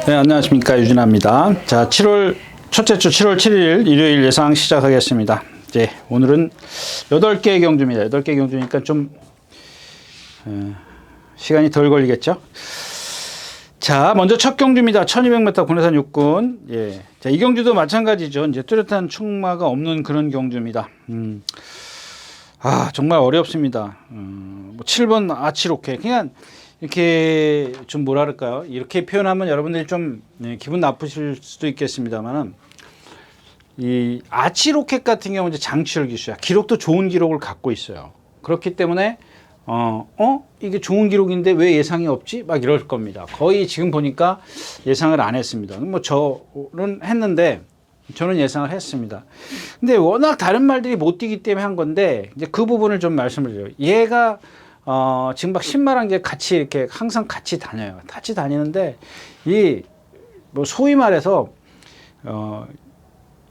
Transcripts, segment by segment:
네, 안녕하십니까. 유진아입니다. 자, 첫째 주 7월 7일 일요일 예상 시작하겠습니다. 이제 오늘은 8개의 경주입니다. 8개의 경주니까 좀 시간이 덜 걸리겠죠. 자, 먼저 첫 경주입니다. 1200m 국내산 육군. 예. 자, 이 경주도 마찬가지죠. 이제 뚜렷한 충마가 없는 그런 경주입니다. 정말 어렵습니다. 7번 아치로케. 그냥 이렇게 좀 뭐랄까요. 이렇게 표현하면 여러분들이 좀 기분 나쁘실 수도 있겠습니다만은 이 아치로켓 같은 경우는 이제 장치열 기수야. 기록도 좋은 기록을 갖고 있어요. 그렇기 때문에 이게 좋은 기록인데 왜 예상이 없지? 막 이럴 겁니다. 거의 지금 보니까 예상을 안 했습니다. 뭐 저는 했는데 저는 예상을 했습니다. 근데 워낙 다른 말들이 못 뛰기 때문에 한 건데 이제 그 부분을 좀 말씀을 드려요. 얘가 지금 막 신발한 게 같이 이렇게 항상 같이 다녀요. 같이 다니는데 뭐 소위 말해서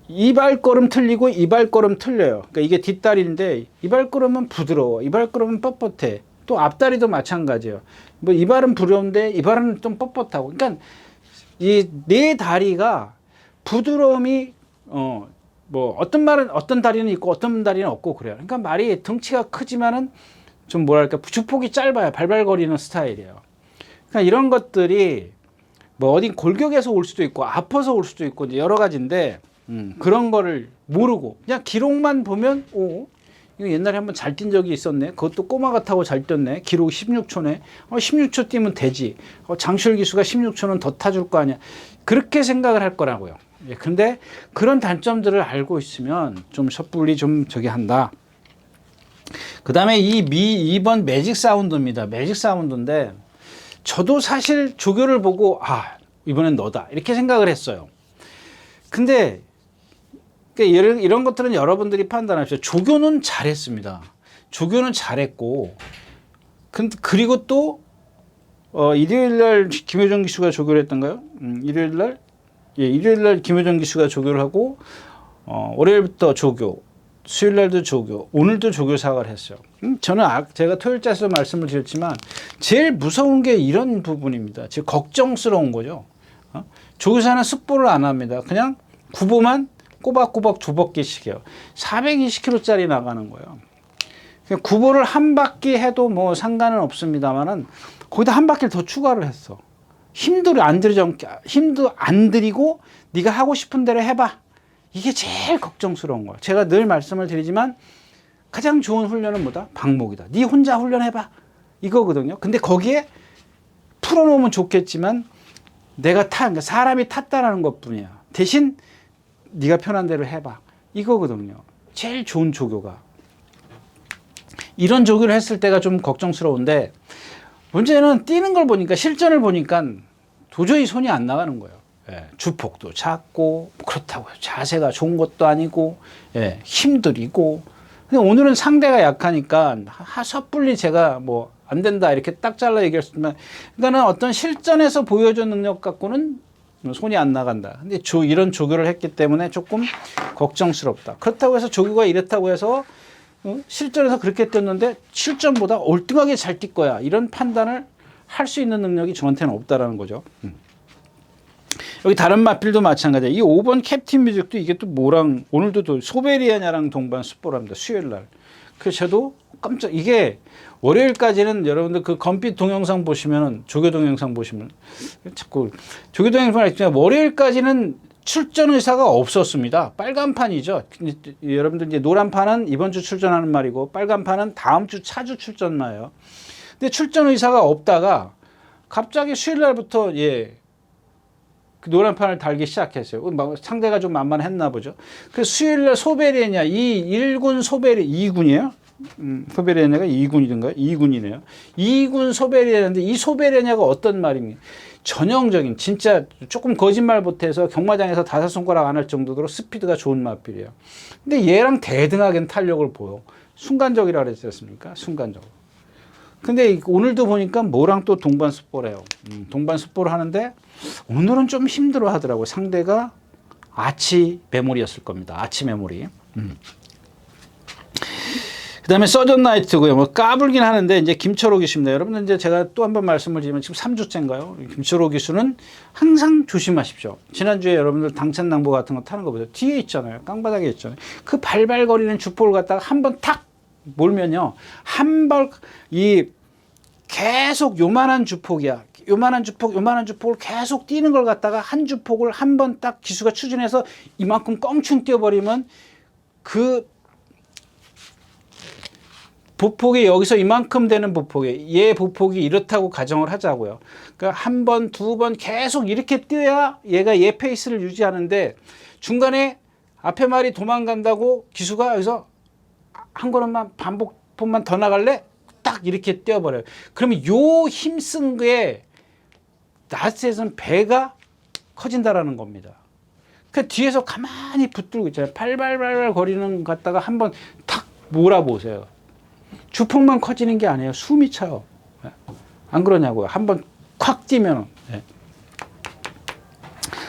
이 발걸음 틀리고 이 발걸음 틀려요. 그러니까 이게 뒷다리인데 이 발걸음은 부드러워. 이 발걸음은 뻣뻣해. 또 앞다리도 마찬가지예요. 뭐 이 발은 부드러운데 이 발은 좀 뻣뻣하고. 그러니까 이 네 다리가 부드러움이 뭐 어떤 다리는 있고 어떤 다리는 없고 그래요. 그러니까 말이 덩치가 크지만은 좀 뭐랄까 주폭이 짧아요. 발발거리는 스타일이에요. 그러니까 이런 것들이 뭐 어디 골격에서 올 수도 있고 아파서 올 수도 있고 여러 가지인데 그런 거를 모르고 그냥 기록만 보면 이거 옛날에 한번 잘 뛴 적이 있었네. 그것도 꼬마가 타고 잘 뛰었네. 기록 16초네. 16초 뛰면 되지. 장시열 기수가 16초는 더 타줄 거 아니야. 그렇게 생각을 할 거라고요. 예, 근데 그런 단점들을 알고 있으면 좀 섣불리 좀 저기 한다. 그 다음에 2번 매직 사운드입니다. 매직 사운드인데 저도 사실 조교를 보고 이번엔 너다 이렇게 생각을 했어요. 근데 이런 것들은 여러분들이 판단하십시오. 조교는 잘했습니다. 조교는 잘했고 그리고 또 일요일날 김효정 기수가 조교를 했던가요? 일요일날 김효정 기수가 조교를 하고 월요일부터 조교, 수요일날도 조교, 오늘도 조교 사과를 했어요. 저는 제가 토요일자에서 말씀을 드렸지만 제일 무서운 게 이런 부분입니다. 즉 걱정스러운 거죠. 조교사는 습보를 안 합니다. 그냥 구보만 꼬박꼬박 2바퀴씩 해요. 420km짜리 나가는 거예요. 구보를 한 바퀴 해도 뭐 상관은 없습니다만은 거기다 한 바퀴를 더 추가를 했어. 힘도 안 들이고 네가 하고 싶은 대로 해봐. 이게 제일 걱정스러운 거야. 제가 늘 말씀을 드리지만 가장 좋은 훈련은 뭐다? 방목이다. 네 혼자 훈련해봐. 이거거든요. 근데 거기에 풀어놓으면 좋겠지만 그러니까 사람이 탔다라는 것뿐이야. 대신 네가 편한 대로 해봐. 이거거든요. 제일 좋은 조교가. 이런 조교를 했을 때가 좀 걱정스러운데 문제는 뛰는 걸 보니까 실전을 보니까 도저히 손이 안 나가는 거예요. 예, 주폭도 작고 그렇다고요. 자세가 좋은 것도 아니고 힘들이고. 근데 오늘은 상대가 약하니까 섣불리 제가 뭐 안 된다 이렇게 딱 잘라 얘기했지만 그러니까는 어떤 실전에서 보여준 능력 갖고는 손이 안 나간다. 근데 이런 조교를 했기 때문에 조금 걱정스럽다. 그렇다고 해서 조교가 이랬다고 해서 실전에서 그렇게 뛰었는데 실전보다 올등하게 잘 뛸 거야. 이런 판단을 할 수 있는 능력이 저한테는 없다라는 거죠. 여기 다른 마필도 마찬가지야. 이 5번 캡틴 뮤직도 이게 또 뭐랑 오늘도 또 소베리아냐랑 동반 습보랍니다. 수요일 날. 그래서 저도 이게 월요일까지는 여러분들 그 검빛 동영상 보시면은 조교 동영상 보시면 자꾸 조교 동영상을 했지만 월요일까지는 출전 의사가 없었습니다. 빨간판이죠. 여러분들 이제 노란판은 이번 주 출전하는 말이고 빨간판은 다음 주 차주 출전 나요. 근데 출전 의사가 없다가 갑자기 수요일 날부터 그 노란판을 달기 시작했어요. 상대가 좀 만만했나 보죠. 그래서 수요일 날 소베리아냐 이 1군 2군이에요. 소베리아냐가 2군이던가요? 2군이네요. 2군 소베리아냐인데 이 소베리아냐가 어떤 말입니까? 전형적인 진짜 조금 거짓말 못해서 경마장에서 5손가락 안 할 정도로 스피드가 좋은 마필이에요. 근데 얘랑 대등하게 탄력을 보여. 순간적이라 그랬지 않습니까? 순간적으로. 근데 오늘도 보니까 뭐랑 또 동반 습보래요. 동반 습보를 하는데 오늘은 좀 힘들어 하더라고요. 상대가 아치 메모리였을 겁니다. 아치 메모리. 그 그다음에 서전 나이트고요. 뭐 까불긴 하는데 이제 김철호 기수입니다. 여러분들 이제 제가 또 한 번 말씀을 드리면 지금 3주째인가요? 김철호 기수는 항상 조심하십시오. 지난주에 여러분들 당찬당보 같은 거 타는 거 보세요. 뒤에 있잖아요. 깡바닥에 있잖아요. 그 발발거리는 주포를 갖다가 한 번 탁 몰면요. 한 발 이 계속 요만한 주폭이야. 요만한 주폭을 계속 뛰는 걸 갖다가 한 주폭을 한 번 딱 기수가 추진해서 이만큼 껑충 뛰어버리면 그 보폭이 여기서 이만큼 되는 보폭에 얘 보폭이 이렇다고 가정을 하자고요. 그러니까 한 번, 두 번 계속 이렇게 뛰어야 얘가 얘 페이스를 유지하는데 중간에 앞에 말이 도망간다고 기수가 여기서 한 걸음만 반복폭만 더 나갈래? 딱 이렇게 뛰어버려요. 그러면 요 힘쓴 게 라스트에서는 배가 커진다라는 겁니다. 그 뒤에서 가만히 붙들고 있잖아요. 발발발발 거리는 것 갖다가 한번 탁 몰아보세요. 주폭만 커지는 게 아니에요. 숨이 차요. 안 그러냐고요. 한번 콱 뛰면.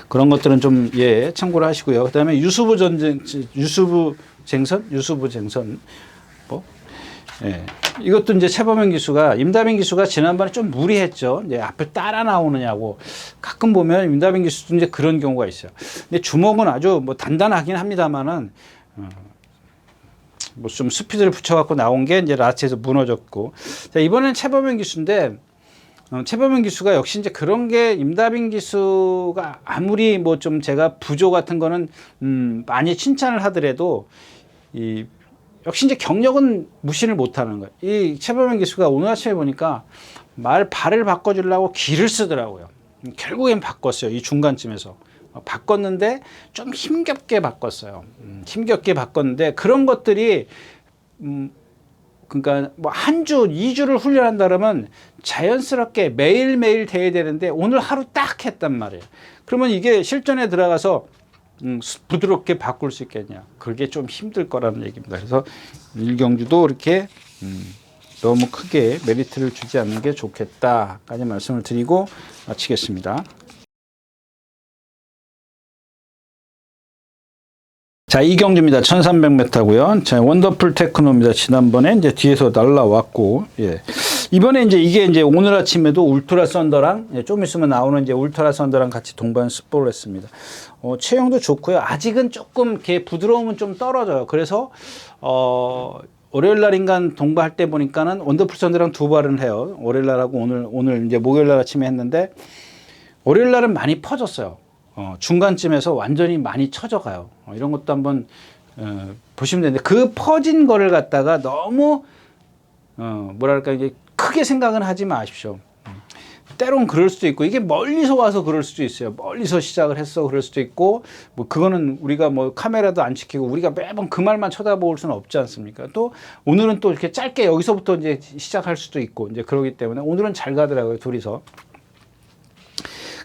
그런 것들은 좀 참고를 하시고요. 그다음에 유수부 쟁선 뭐 이것도 이제 최범현 기수가 임다빈 기수가 지난번에 좀 무리했죠. 이제 앞을 따라 나오느냐고 가끔 보면 임다빈 기수도 이제 그런 경우가 있어요. 근데 주먹은 아주 뭐 단단하긴 합니다만은 뭐 좀 스피드를 붙여갖고 나온 게 이제 라스트에서 무너졌고. 자, 이번엔 최범현 기수인데 최범현 기수가 역시 이제 그런 게 임다빈 기수가 아무리 뭐 좀 제가 부조 같은 거는 많이 칭찬을 하더라도 역시 이제 경력은 무시를 못하는 거예요. 이 최범현 기수가 오늘 아침에 보니까 발을 바꿔주려고 기를 쓰더라고요. 결국엔 바꿨어요. 이 중간쯤에서. 바꿨는데 좀 힘겹게 바꿨어요. 힘겹게 바꿨는데 그런 것들이 그러니까 뭐 한 주, 2주를 훈련한다 그러면 자연스럽게 매일매일 돼야 되는데 오늘 하루 딱 했단 말이에요. 그러면 이게 실전에 들어가서 부드럽게 바꿀 수 있겠냐. 그게 좀 힘들 거라는 얘기입니다. 그래서 일경주도 이렇게 너무 크게 메리트를 주지 않는 게 좋겠다까지 말씀을 드리고 마치겠습니다. 자, 이경주입니다. 1300m고요. 자, 원더풀 테크노입니다. 지난번에 이제 뒤에서 날라왔고, 이번에 이게 이제 오늘 아침에도 울트라 썬더랑, 좀 있으면 나오는 이제 울트라 썬더랑 같이 동반 스포를 했습니다. 체형도 좋고요. 아직은 조금 이렇게 부드러움은 좀 떨어져요. 그래서, 월요일 날 인간 동반할 때 보니까는 원더풀 썬더랑 두 발은 해요. 월요일 날하고 오늘 이제 목요일 날 아침에 했는데, 월요일 날은 많이 퍼졌어요. 중간쯤에서 완전히 많이 쳐져가요. 이런 것도 한번 보시면 되는데 그 퍼진 거를 갖다가 너무 뭐랄까 이제 크게 생각은 하지 마십시오. 때론 그럴 수도 있고 이게 멀리서 와서 그럴 수도 있어요. 멀리서 시작을 했어 그럴 수도 있고 뭐 그거는 우리가 뭐 카메라도 안 지키고 우리가 매번 그 말만 쳐다볼 수는 없지 않습니까? 또 오늘은 또 이렇게 짧게 여기서부터 이제 시작할 수도 있고 이제 그러기 때문에 오늘은 잘 가더라고요 둘이서.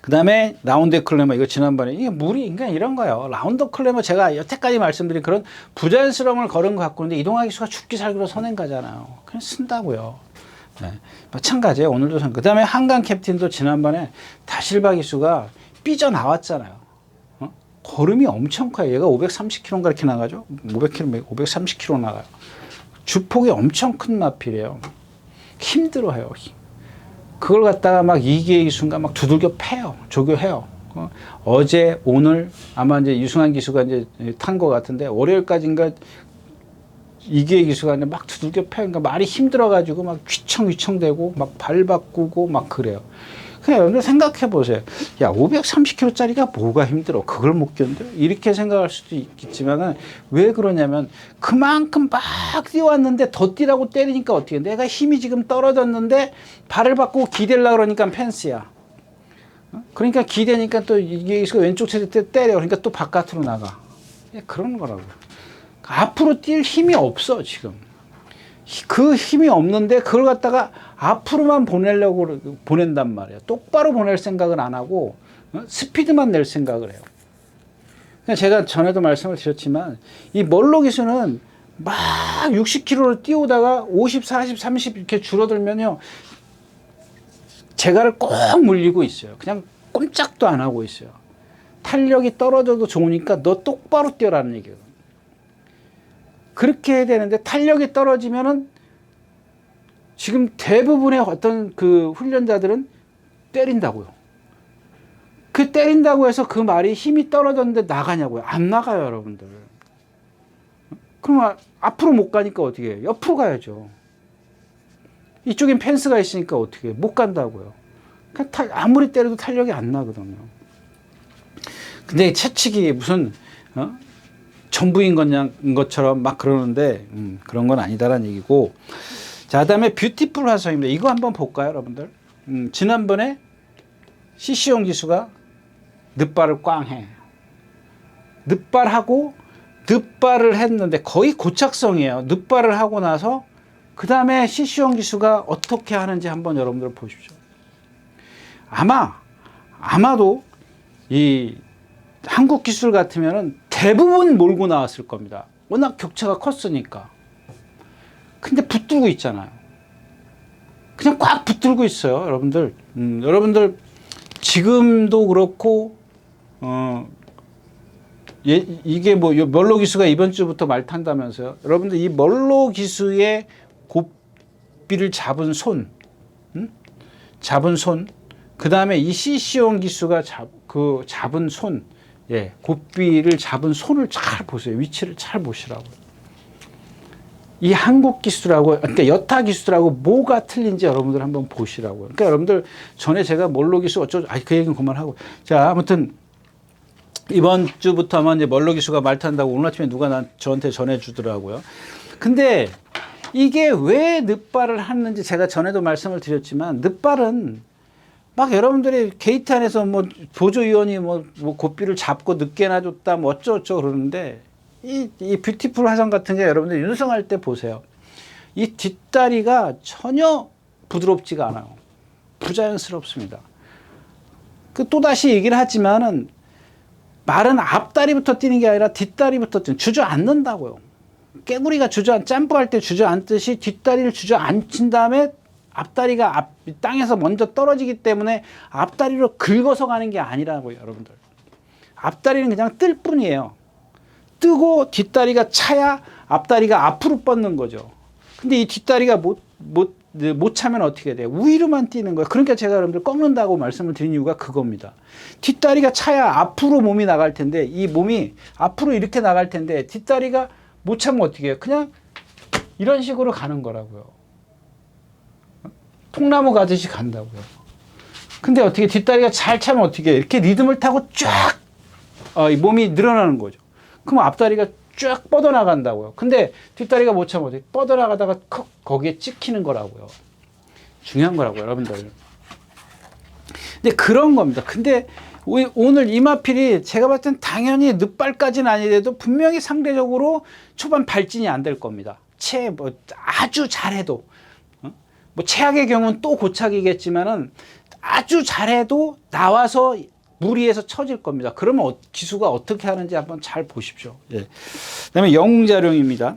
그 다음에 라운드 클래머 이거 지난번에 이게 무리 그러니까 이런 거예요. 라운드 클래머 제가 여태까지 말씀드린 그런 부자연스러움을 걸은 것 같고 근데 이동하 기수가 죽기 살기로 서낸 거잖아요. 그냥 쓴다고요. 마찬가지예요. 오늘도 그 다음에 한강 캡틴도 지난번에 다실바 기수가 삐져나왔잖아요. 걸음이 엄청 커요. 얘가 530km인가 이렇게 나가죠. 500km, 530km 나가요. 주폭이 엄청 큰 마필이에요. 힘들어해요. 그걸 갖다가 막 이기의 기수가 막 두들겨 패요. 조교해요. 어제, 오늘 아마 이제 유승환 기수가 이제 탄 것 같은데 월요일까지인가 이기의 기수가 이제 막 두들겨 패요. 그러니까 말이 힘들어가지고 막 휘청휘청대고 막 발 바꾸고 막 그래요. 그냥 여러분들 생각해 보세요. 야, 530kg짜리가 뭐가 힘들어? 그걸 못 견뎌? 이렇게 생각할 수도 있겠지만은 왜 그러냐면 그만큼 막 뛰어왔는데 더 뛰라고 때리니까 어떻게 해? 내가 힘이 지금 떨어졌는데 발을 바꾸고 기대려고 그러니까 펜스야. 그러니까 기대니까 또 이게 왼쪽 체대 때 때려. 그러니까 또 바깥으로 나가. 그런 거라고. 앞으로 뛸 힘이 없어 지금. 그 힘이 없는데 그걸 갖다가 앞으로만 보낸단 말이에요. 똑바로 보낼 생각을 안 하고 스피드만 낼 생각을 해요. 제가 전에도 말씀을 드렸지만 이 멀로 기수는 막 60km를 뛰어오다가 50, 40, 30 이렇게 줄어들면요. 재갈을 꼭 물리고 있어요. 그냥 꼼짝도 안 하고 있어요. 탄력이 떨어져도 좋으니까 너 똑바로 뛰어라는 얘기예요. 그렇게 해야 되는데 탄력이 떨어지면은 지금 대부분의 어떤 그 훈련자들은 때린다고요. 그 때린다고 해서 그 말이 힘이 떨어졌는데 나가냐고요. 안 나가요, 여러분들. 그럼 앞으로 못 가니까 어떻게 해요? 옆으로 가야죠. 이쪽엔 펜스가 있으니까 어떻게 해요? 못 간다고요. 아무리 때려도 탄력이 안 나거든요. 근데 채찍이 무슨 전부인 것처럼 막 그러는데 그런 건 아니다라는 얘기고. 자, 그다음에 뷰티풀 화성입니다. 이거 한번 볼까요, 여러분들? 지난번에 CC용 기수가 늑발을 꽝 해. 늑발하고 늑발을 했는데 거의 고착성이에요. 늑발을 하고 나서 그 다음에 CC용 기수가 어떻게 하는지 한번 여러분들 보십시오. 아마도 이 한국 기술 같으면은 대부분 몰고 나왔을 겁니다. 워낙 격차가 컸으니까. 근데 붙들고 있잖아요. 그냥 꽉 붙들고 있어요, 여러분들. 여러분들 지금도 그렇고 이게 뭐 멀로 기수가 이번 주부터 말 탄다면서요. 여러분들 이 멀로 기수의 고삐를 잡은 손, 그 다음에 이 CC용 기수가 잡은 손, 고삐를 잡은 손을 잘 보세요. 위치를 잘 보시라고요. 이 한국 기수라고, 그러니까 여타 기수라고 뭐가 틀린지 여러분들 한번 보시라고요. 그러니까 여러분들 전에 제가 멀로 기수 그 얘기는 그만하고. 자, 아무튼 이번 주부터 아마 이제 멀로 기수가 말 탄다고 오늘 아침에 누가 저한테 전해주더라고요. 근데 이게 왜 늑발을 하는지 제가 전에도 말씀을 드렸지만, 늑발은 막 여러분들이 게이트 안에서 뭐 보조위원이 뭐 고삐를 잡고 늦게 놔줬다 뭐 어쩌고저쩌고 그러는데, 이 뷰티풀 화성 같은 게 여러분들 윤성할 때 보세요. 이 뒷다리가 전혀 부드럽지가 않아요. 부자연스럽습니다. 또다시 얘기를 하지만은 말은 앞다리부터 뛰는 게 아니라 뒷다리부터 주저앉는다고요. 깨구리가 점프할 때 주저앉듯이 뒷다리를 주저앉힌 다음에 앞다리가 땅에서 먼저 떨어지기 때문에 앞다리로 긁어서 가는 게 아니라고요, 여러분들. 앞다리는 그냥 뜰 뿐이에요. 뜨고 뒷다리가 차야 앞다리가 앞으로 뻗는 거죠. 근데 이 뒷다리가 못 차면 어떻게 돼요? 위로만 뛰는 거예요. 그러니까 제가 여러분들 꺾는다고 말씀을 드린 이유가 그겁니다. 뒷다리가 차야 앞으로 몸이 나갈 텐데, 이 몸이 앞으로 이렇게 나갈 텐데 뒷다리가 못 차면 어떻게 해요? 그냥 이런 식으로 가는 거라고요. 통나무 가듯이 간다고요. 근데 어떻게 뒷다리가 잘 차면 어떻게 해요? 이렇게 리듬을 타고 쫙 이 몸이 늘어나는 거죠. 그럼 앞다리가 쫙 뻗어나간다고요. 근데 뒷다리가 못 차면 어떻게 뻗어나가다가 거기에 찍히는 거라고요. 중요한 거라고요, 여러분들. 근데 그런 겁니다. 근데 오늘 이마필이 제가 봤을 땐 당연히 늑발까지는 아니더라도 분명히 상대적으로 초반 발진이 안 될 겁니다. 아주 잘해도. 뭐 최악의 경우는 또 고착이겠지만은 아주 잘해도 나와서 무리해서 쳐질 겁니다. 그러면 기수가 어떻게 하는지 한번 잘 보십시오. 그다음에 영웅자룡입니다.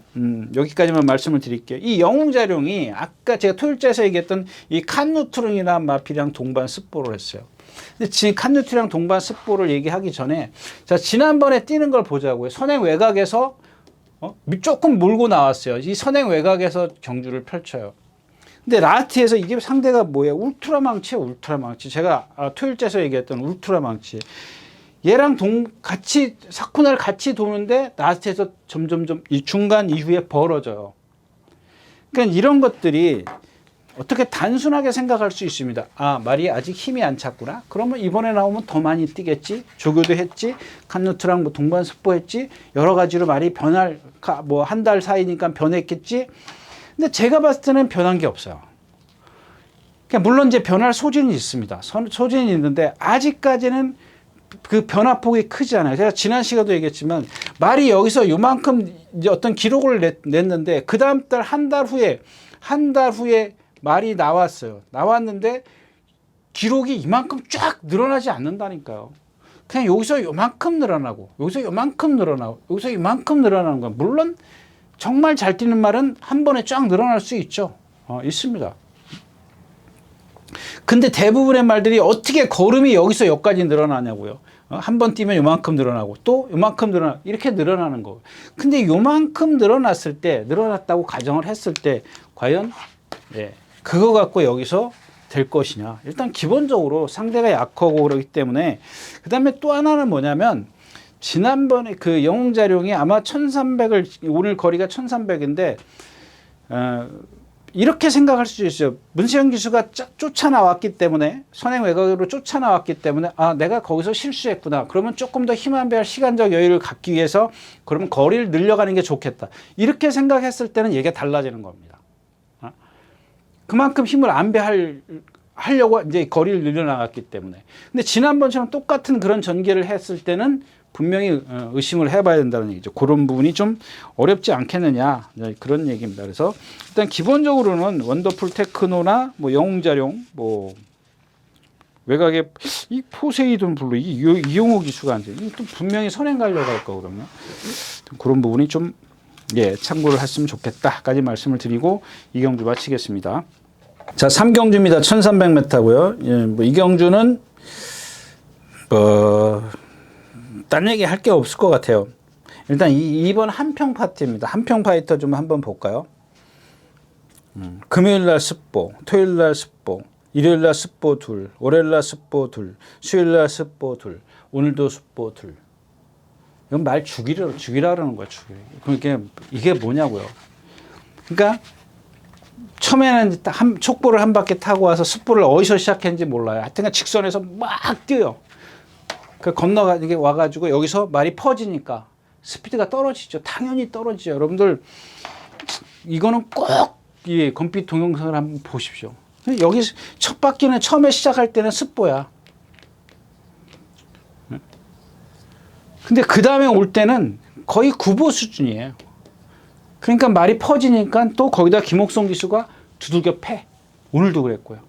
여기까지만 말씀을 드릴게요. 이 영웅자룡이 아까 제가 토요일자에서 얘기했던 이 칸누트랑이나 마필이랑 동반 습보를 했어요. 근데 지금 칸누트랑 동반 습보를 얘기하기 전에 자, 지난번에 뛰는 걸 보자고요. 선행 외곽에서 조금 몰고 나왔어요. 이 선행 외곽에서 경주를 펼쳐요. 근데 라스트에서 이게 상대가 뭐예요? 울트라망치예요, 울트라망치. 제가 토요일째에서 얘기했던 울트라망치. 얘랑 같이 사쿠나를 같이 도는데 라스트에서 점점점 이 중간 이후에 벌어져요. 그러니까 이런 것들이 어떻게 단순하게 생각할 수 있습니다. 말이 아직 힘이 안 찼구나. 그러면 이번에 나오면 더 많이 뛰겠지. 조교도 했지. 칸누트랑 뭐 동반 습보했지. 여러 가지로 말이 뭐 한 달 사이니까 변했겠지. 근데 제가 봤을 때는 변한 게 없어요. 그러니까 물론 이제 변할 소진이 있습니다. 소진이 있는데 아직까지는 그 변화폭이 크지 않아요. 제가 지난 시간도 얘기했지만 말이 여기서 요만큼 이제 어떤 기록을 냈는데 그 다음 달 한 달 후에 말이 나왔는데 기록이 이만큼 쫙 늘어나지 않는다니까요. 그냥 여기서 요만큼 늘어나고 여기서 요만큼 늘어나고 여기서 이만큼 늘어나는 거예요. 물론 정말 잘 뛰는 말은 한 번에 쫙 늘어날 수 있죠. 있습니다. 근데 대부분의 말들이 어떻게 걸음이 여기서 여기까지 늘어나냐고요. 한 번 뛰면 요만큼 늘어나고 또 요만큼 이렇게 늘어나는 거. 근데 요만큼 늘어났을 때, 늘어났다고 가정을 했을 때 과연 그거 갖고 여기서 될 것이냐. 일단 기본적으로 상대가 약하고 그러기 때문에. 그 다음에 또 하나는 뭐냐면 지난번에 그 영웅자룡이 아마 1300을, 오늘 거리가 1300인데 이렇게 생각할 수 있어요. 문세영 기수가 쫓아나왔기 때문에, 선행 외곽으로 쫓아나왔기 때문에 내가 거기서 실수했구나. 그러면 조금 더 힘 한 배 시간적 여유를 갖기 위해서 그러면 거리를 늘려가는 게 좋겠다. 이렇게 생각했을 때는 얘기가 달라지는 겁니다. 그만큼 힘을 하려고 이제 거리를 늘려나갔기 때문에. 근데 지난번처럼 똑같은 그런 전개를 했을 때는 분명히 의심을 해봐야 된다는 얘기죠. 그런 부분이 좀 어렵지 않겠느냐, 그런 얘기입니다. 그래서 일단 기본적으로는 원더풀 테크노나 뭐 영웅자룡, 뭐 외곽에 이 포세이돈 블루, 이용호 기수가 안 돼. 또 분명히 선행 가려고 할 거거든요. 그런 부분이 좀 참고를 했으면 좋겠다까지 말씀을 드리고 이 경주 마치겠습니다. 자, 3경주입니다. 1300m고요. 뭐 이 경주는 딴 얘기 할 게 없을 것 같아요. 일단 2번 한평 파트입니다. 한평 파이터 좀 한번 볼까요? 금요일 날 습보, 토요일 날 습보, 일요일 날 습보 둘, 월요일 날 습보 둘, 수요일 날 습보 둘, 오늘도 습보 둘. 이건 말 죽이라는 거야, 죽이. 그러니까 이게 뭐냐고요. 그러니까 처음에는 촉보를 한 바퀴 타고 와서 습보를 어디서 시작했는지 몰라요. 하여튼 직선에서 막 뛰어요. 그 건너가 이게 와가지고 여기서 말이 퍼지니까 스피드가 떨어지죠. 당연히 떨어지죠. 여러분들 이거는 꼭 이 건피 동영상을 한번 보십시오. 여기 첫 바퀴는 처음에 시작할 때는 습보야. 근데 그 다음에 올 때는 거의 구보 수준이에요. 그러니까 말이 퍼지니까 또 거기다 김옥성 기수가 두들겨 패. 오늘도 그랬고요.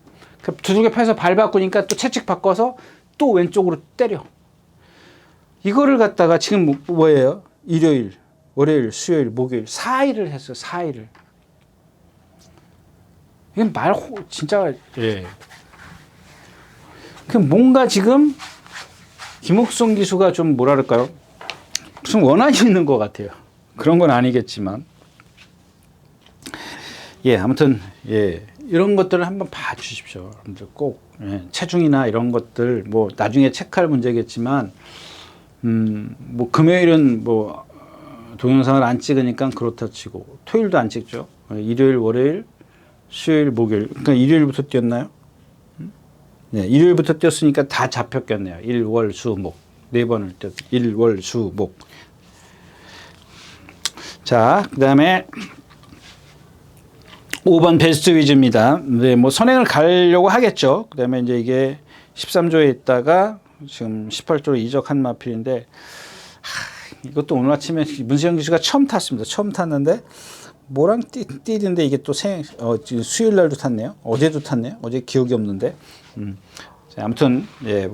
두들겨 패서 발 바꾸니까 또 채찍 바꿔서 또 왼쪽으로 때려. 이거를 갖다가 지금 뭐예요? 일요일, 월요일, 수요일, 목요일 4일을 했어요. 4일을. 이건 진짜 그 뭔가 지금 김옥성 기수가 좀 뭐랄까요? 무슨 원한이 있는 것 같아요. 그런 건 아니겠지만. 아무튼 이런 것들을 한번 봐주십시오. 여러분들 꼭 체중이나 이런 것들 뭐 나중에 체크할 문제겠지만 뭐 금요일은 뭐 동영상을 안 찍으니까 그렇다 치고 토요일도 안 찍죠. 일요일, 월요일, 수요일, 목요일. 그러니까 일요일부터 뛰었나요? 일요일부터 뛰었으니까 다 잡혔겠네요. 일, 월, 수, 목. 4번을 뛰었. 일, 월, 수, 목. 자, 그 다음에 5번 베스트 위즈입니다. 뭐 선행을 가려고 하겠죠. 그 다음에 이제 이게 13조에 있다가 지금 18조로 이적한 마필인데, 이것도 오늘 아침에 문세영 기수가 처음 탔습니다. 처음 탔는데, 뭐랑 뛰는데 이게 또 수요일 날도 탔네요. 어제도 탔네요. 어제 기억이 없는데. 아무튼,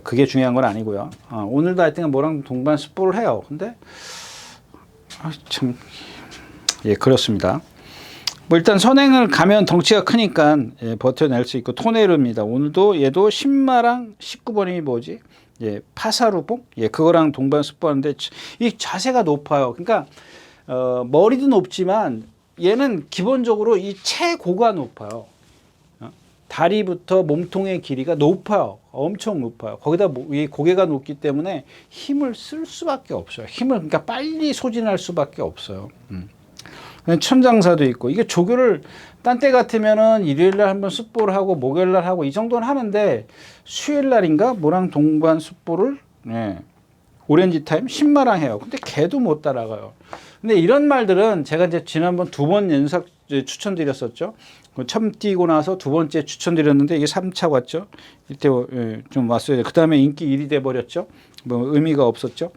그게 중요한 건 아니고요. 오늘도 하여튼 뭐랑 동반 습보를 해요. 근데, 그렇습니다. 뭐 일단 선행을 가면 덩치가 크니까 버텨낼 수 있고 토네르입니다. 오늘도 얘도 10마랑 19번이 뭐지? 파사루봉? 그거랑 동반 습보하는데 이 자세가 높아요. 그러니까 머리도 높지만 얘는 기본적으로 이 체고가 높아요. 다리부터 몸통의 길이가 높아요. 엄청 높아요. 거기다 이 고개가 높기 때문에 힘을 쓸 수밖에 없어요. 그러니까 빨리 소진할 수밖에 없어요. 천장사도 있고 이게 조교를 딴 때 같으면은 일요일날 한번 습보를 하고 목요일날 하고 이 정도는 하는데 수요일날인가 뭐랑 동반 습보를 오렌지 타임 신마랑 해요. 근데 걔도 못 따라가요. 근데 이런 말들은 제가 이제 지난번 2번 연속 추천드렸었죠. 처음 뛰고 나서 2번째 추천드렸는데 이게 3차 왔죠. 이때 좀 왔어요. 그 다음에 인기 1위 돼 버렸죠. 뭐 의미가 없었죠.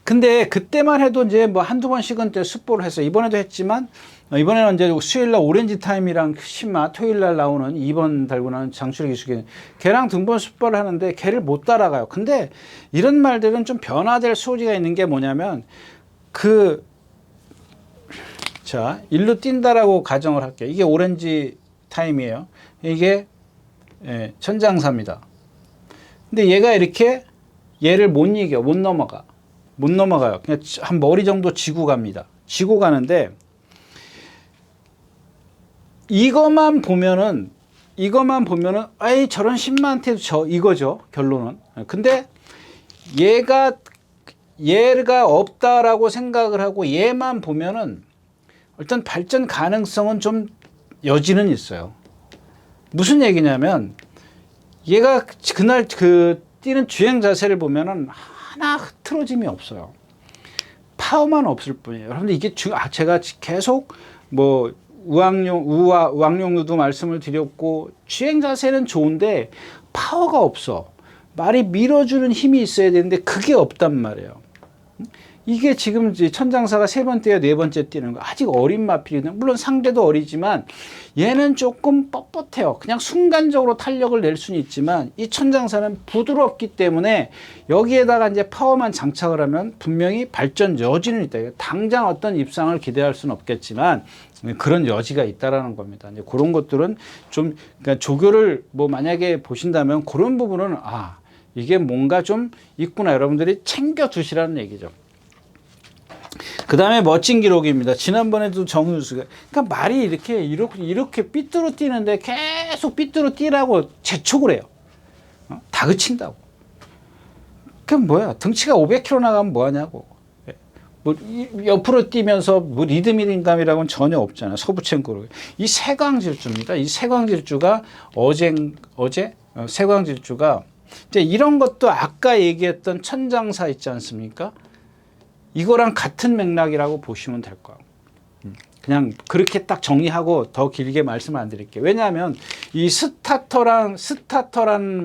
근데 그때만 해도 이제 뭐 한두 번씩은 습보를 했어요. 이번에도 했지만 이번에는 이제 수요일날 오렌지 타임이랑 신마 토요일날 나오는 2번 달고 나는 장출의 기수기 걔랑 등번 습보를 하는데 걔를 못 따라가요. 근데 이런 말들은 좀 변화될 소지가 있는 게 뭐냐면 자 일로 뛴다라고 가정을 할게요. 이게 오렌지 타임이에요. 이게 예, 천장사입니다. 근데 얘가 이렇게 얘를 못 이겨, 못 넘어가요. 그냥 한 머리 정도 지고 갑니다. 지고 가는데 이것만 보면은 아이 저런 신마한테도 저 이거죠, 결론은. 근데 얘가 없다라고 생각을 하고 얘만 보면은 일단 발전 가능성은 좀 여지는 있어요. 무슨 얘기냐면 얘가 그날 그 뛰는 주행 자세를 보면은 하나 흐트러짐이 없어요. 파워만 없을 뿐이에요. 여러분들 이게 제가 계속 뭐 우왕룡도 말씀을 드렸고 주행 자세는 좋은데 파워가 없어. 말이 밀어주는 힘이 있어야 되는데 그게 없단 말이에요. 이게 지금 천장사가 3번째야 4번째 뛰는 거 아직 어린 마필이거든요. 물론 상대도 어리지만 얘는 조금 뻣뻣해요. 그냥 순간적으로 탄력을 낼 수는 있지만 이 천장사는 부드럽기 때문에 여기에다가 이제 파워만 장착을 하면 분명히 발전 여지는 있다. 당장 어떤 입상을 기대할 수는 없겠지만 그런 여지가 있다라는 겁니다. 이제 그런 것들은 좀 그러니까 조교를 뭐 만약에 보신다면 그런 부분은 이게 뭔가 좀 있구나 여러분들이 챙겨 두시라는 얘기죠. 그 다음에 멋진 기록입니다. 지난번에도 정윤수가 그러니까 말이 이렇게 삐뚤어 뛰는데 계속 삐뚤어 뛰라고 재촉을 해요. 다그친다고. 그럼 뭐야? 등치가 500kg 나가면 뭐하냐고. 뭐 옆으로 뛰면서 뭐 리드미링감이라고는 전혀 없잖아요. 서부첸코로. 이 세광질주입니다. 이 세광질주가 어제 세광질주가 이제 이런 것도 아까 얘기했던 천장사 있지 않습니까? 이거랑 같은 맥락이라고 보시면 될 거예요. 그냥 그렇게 딱 정리하고 더 길게 말씀을 안 드릴게요. 왜냐하면 이 스타터라는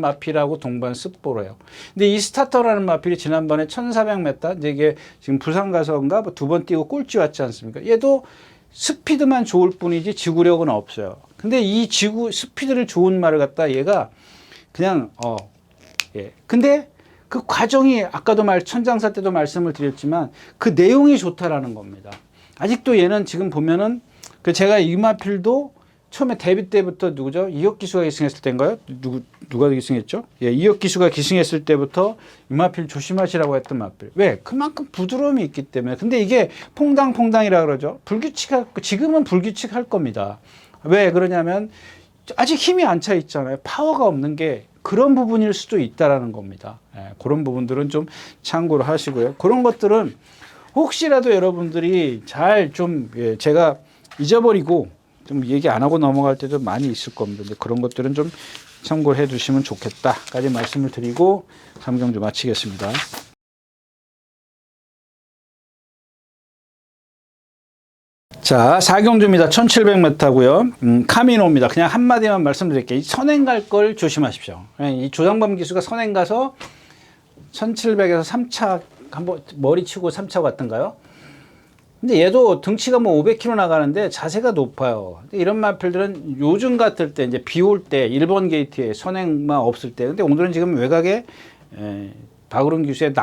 마필하고 동반 습보로예요. 근데 이 스타터라는 마필이 지난번에 1400m 이제 이게 지금 부산 가서인가 2번 뛰고 꼴찌 왔지 않습니까? 얘도 스피드만 좋을 뿐이지 지구력은 없어요. 근데 이 스피드를 좋은 말을 갖다 얘가 그냥 근데 그 과정이 아까도 천장사 때도 말씀을 드렸지만 그 내용이 좋다라는 겁니다. 아직도 얘는 지금 보면은 제가 이마필도 처음에 데뷔 때부터 누구죠? 이혁 기수가 기승했을 때인가요? 누가 기승했죠? 예, 이혁 기수가 기승했을 때부터 이마필 조심하시라고 했던 마필. 왜? 그만큼 부드러움이 있기 때문에. 근데 이게 퐁당퐁당이라 그러죠. 지금은 불규칙할 겁니다. 왜 그러냐면 아직 힘이 안 차 있잖아요. 파워가 없는 게 그런 부분일 수도 있다라는 겁니다. 예, 그런 부분들은 좀 참고를 하시고요. 그런 것들은 혹시라도 여러분들이 잘 좀 제가 잊어버리고 좀 얘기 안 하고 넘어갈 때도 많이 있을 겁니다. 근데 그런 것들은 좀 참고를 해 두시면 좋겠다까지 말씀을 드리고 3경주 마치겠습니다. 자, 4경주입니다. 1700m고요. 카미노입니다. 그냥 한마디만 말씀드릴게요. 이 선행 갈 걸 조심하십시오. 이 조상범 기수가 선행 가서 1700에서 3차 한번 머리 치고 3차 갔던가요? 근데 얘도 등치가 뭐 500kg 나가는데 자세가 높아요. 이런 마필들은 요즘 같을 때 이제 비 올 때 1번 게이트에 선행만 없을 때. 근데 오늘은 지금 외곽에 박으론 기수의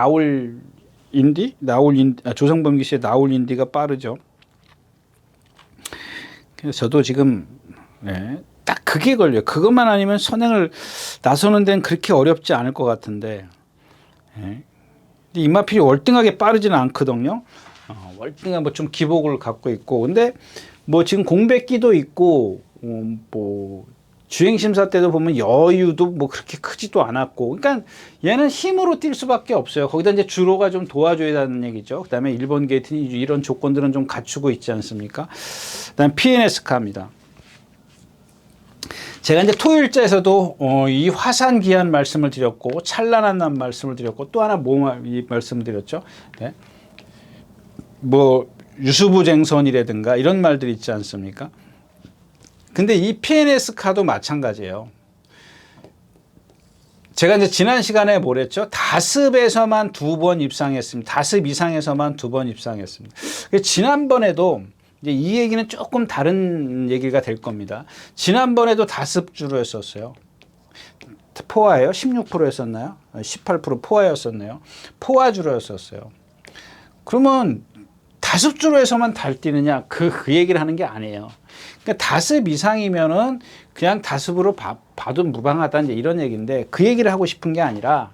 조상범 기수의 나올 인디가 빠르죠. 그래서 저도 지금 딱 그게 걸려요. 그것만 아니면 선행을 나서는 데는 그렇게 어렵지 않을 것 같은데 이마필이 월등하게 빠르지는 않거든요. 월등한 뭐 좀 기복을 갖고 있고 근데 뭐 지금 공백기도 있고 뭐 주행심사 때도 보면 여유도 뭐 그렇게 크지도 않았고 그러니까 얘는 힘으로 뛸 수밖에 없어요. 거기다 이제 주로가 좀 도와줘야 되는 얘기죠. 그 다음에 1번 게이트는 이런 조건들은 좀 갖추고 있지 않습니까? 그 다음에 PNS카입니다. 제가 이제 토요일자에서도 이 화산 기한 말씀을 드렸고 찬란한 날 말씀을 드렸고 또 하나 말씀드렸죠. 네. 뭐 유수부쟁선이라든가 이런 말들이 있지 않습니까? 근데 이 PNS카도 마찬가지예요. 제가 이제 지난 시간에 뭐랬죠? 다습에서만 2번 입상했습니다. 다습 이상에서만 2번 입상했습니다. 지난번에도 이제 이 얘기는 조금 다른 얘기가 될 겁니다. 지난번에도 다습주로였었어요. 포화예요? 16%였었나요? 18% 포화였었네요. 포화주로였었어요. 그러면 다습주로에서만 달 뛰느냐? 그 얘기를 하는 게 아니에요. 그러니까 다습 이상이면은 그냥 다습으로 봐도 무방하다 이제 이런 얘기인데 그 얘기를 하고 싶은 게 아니라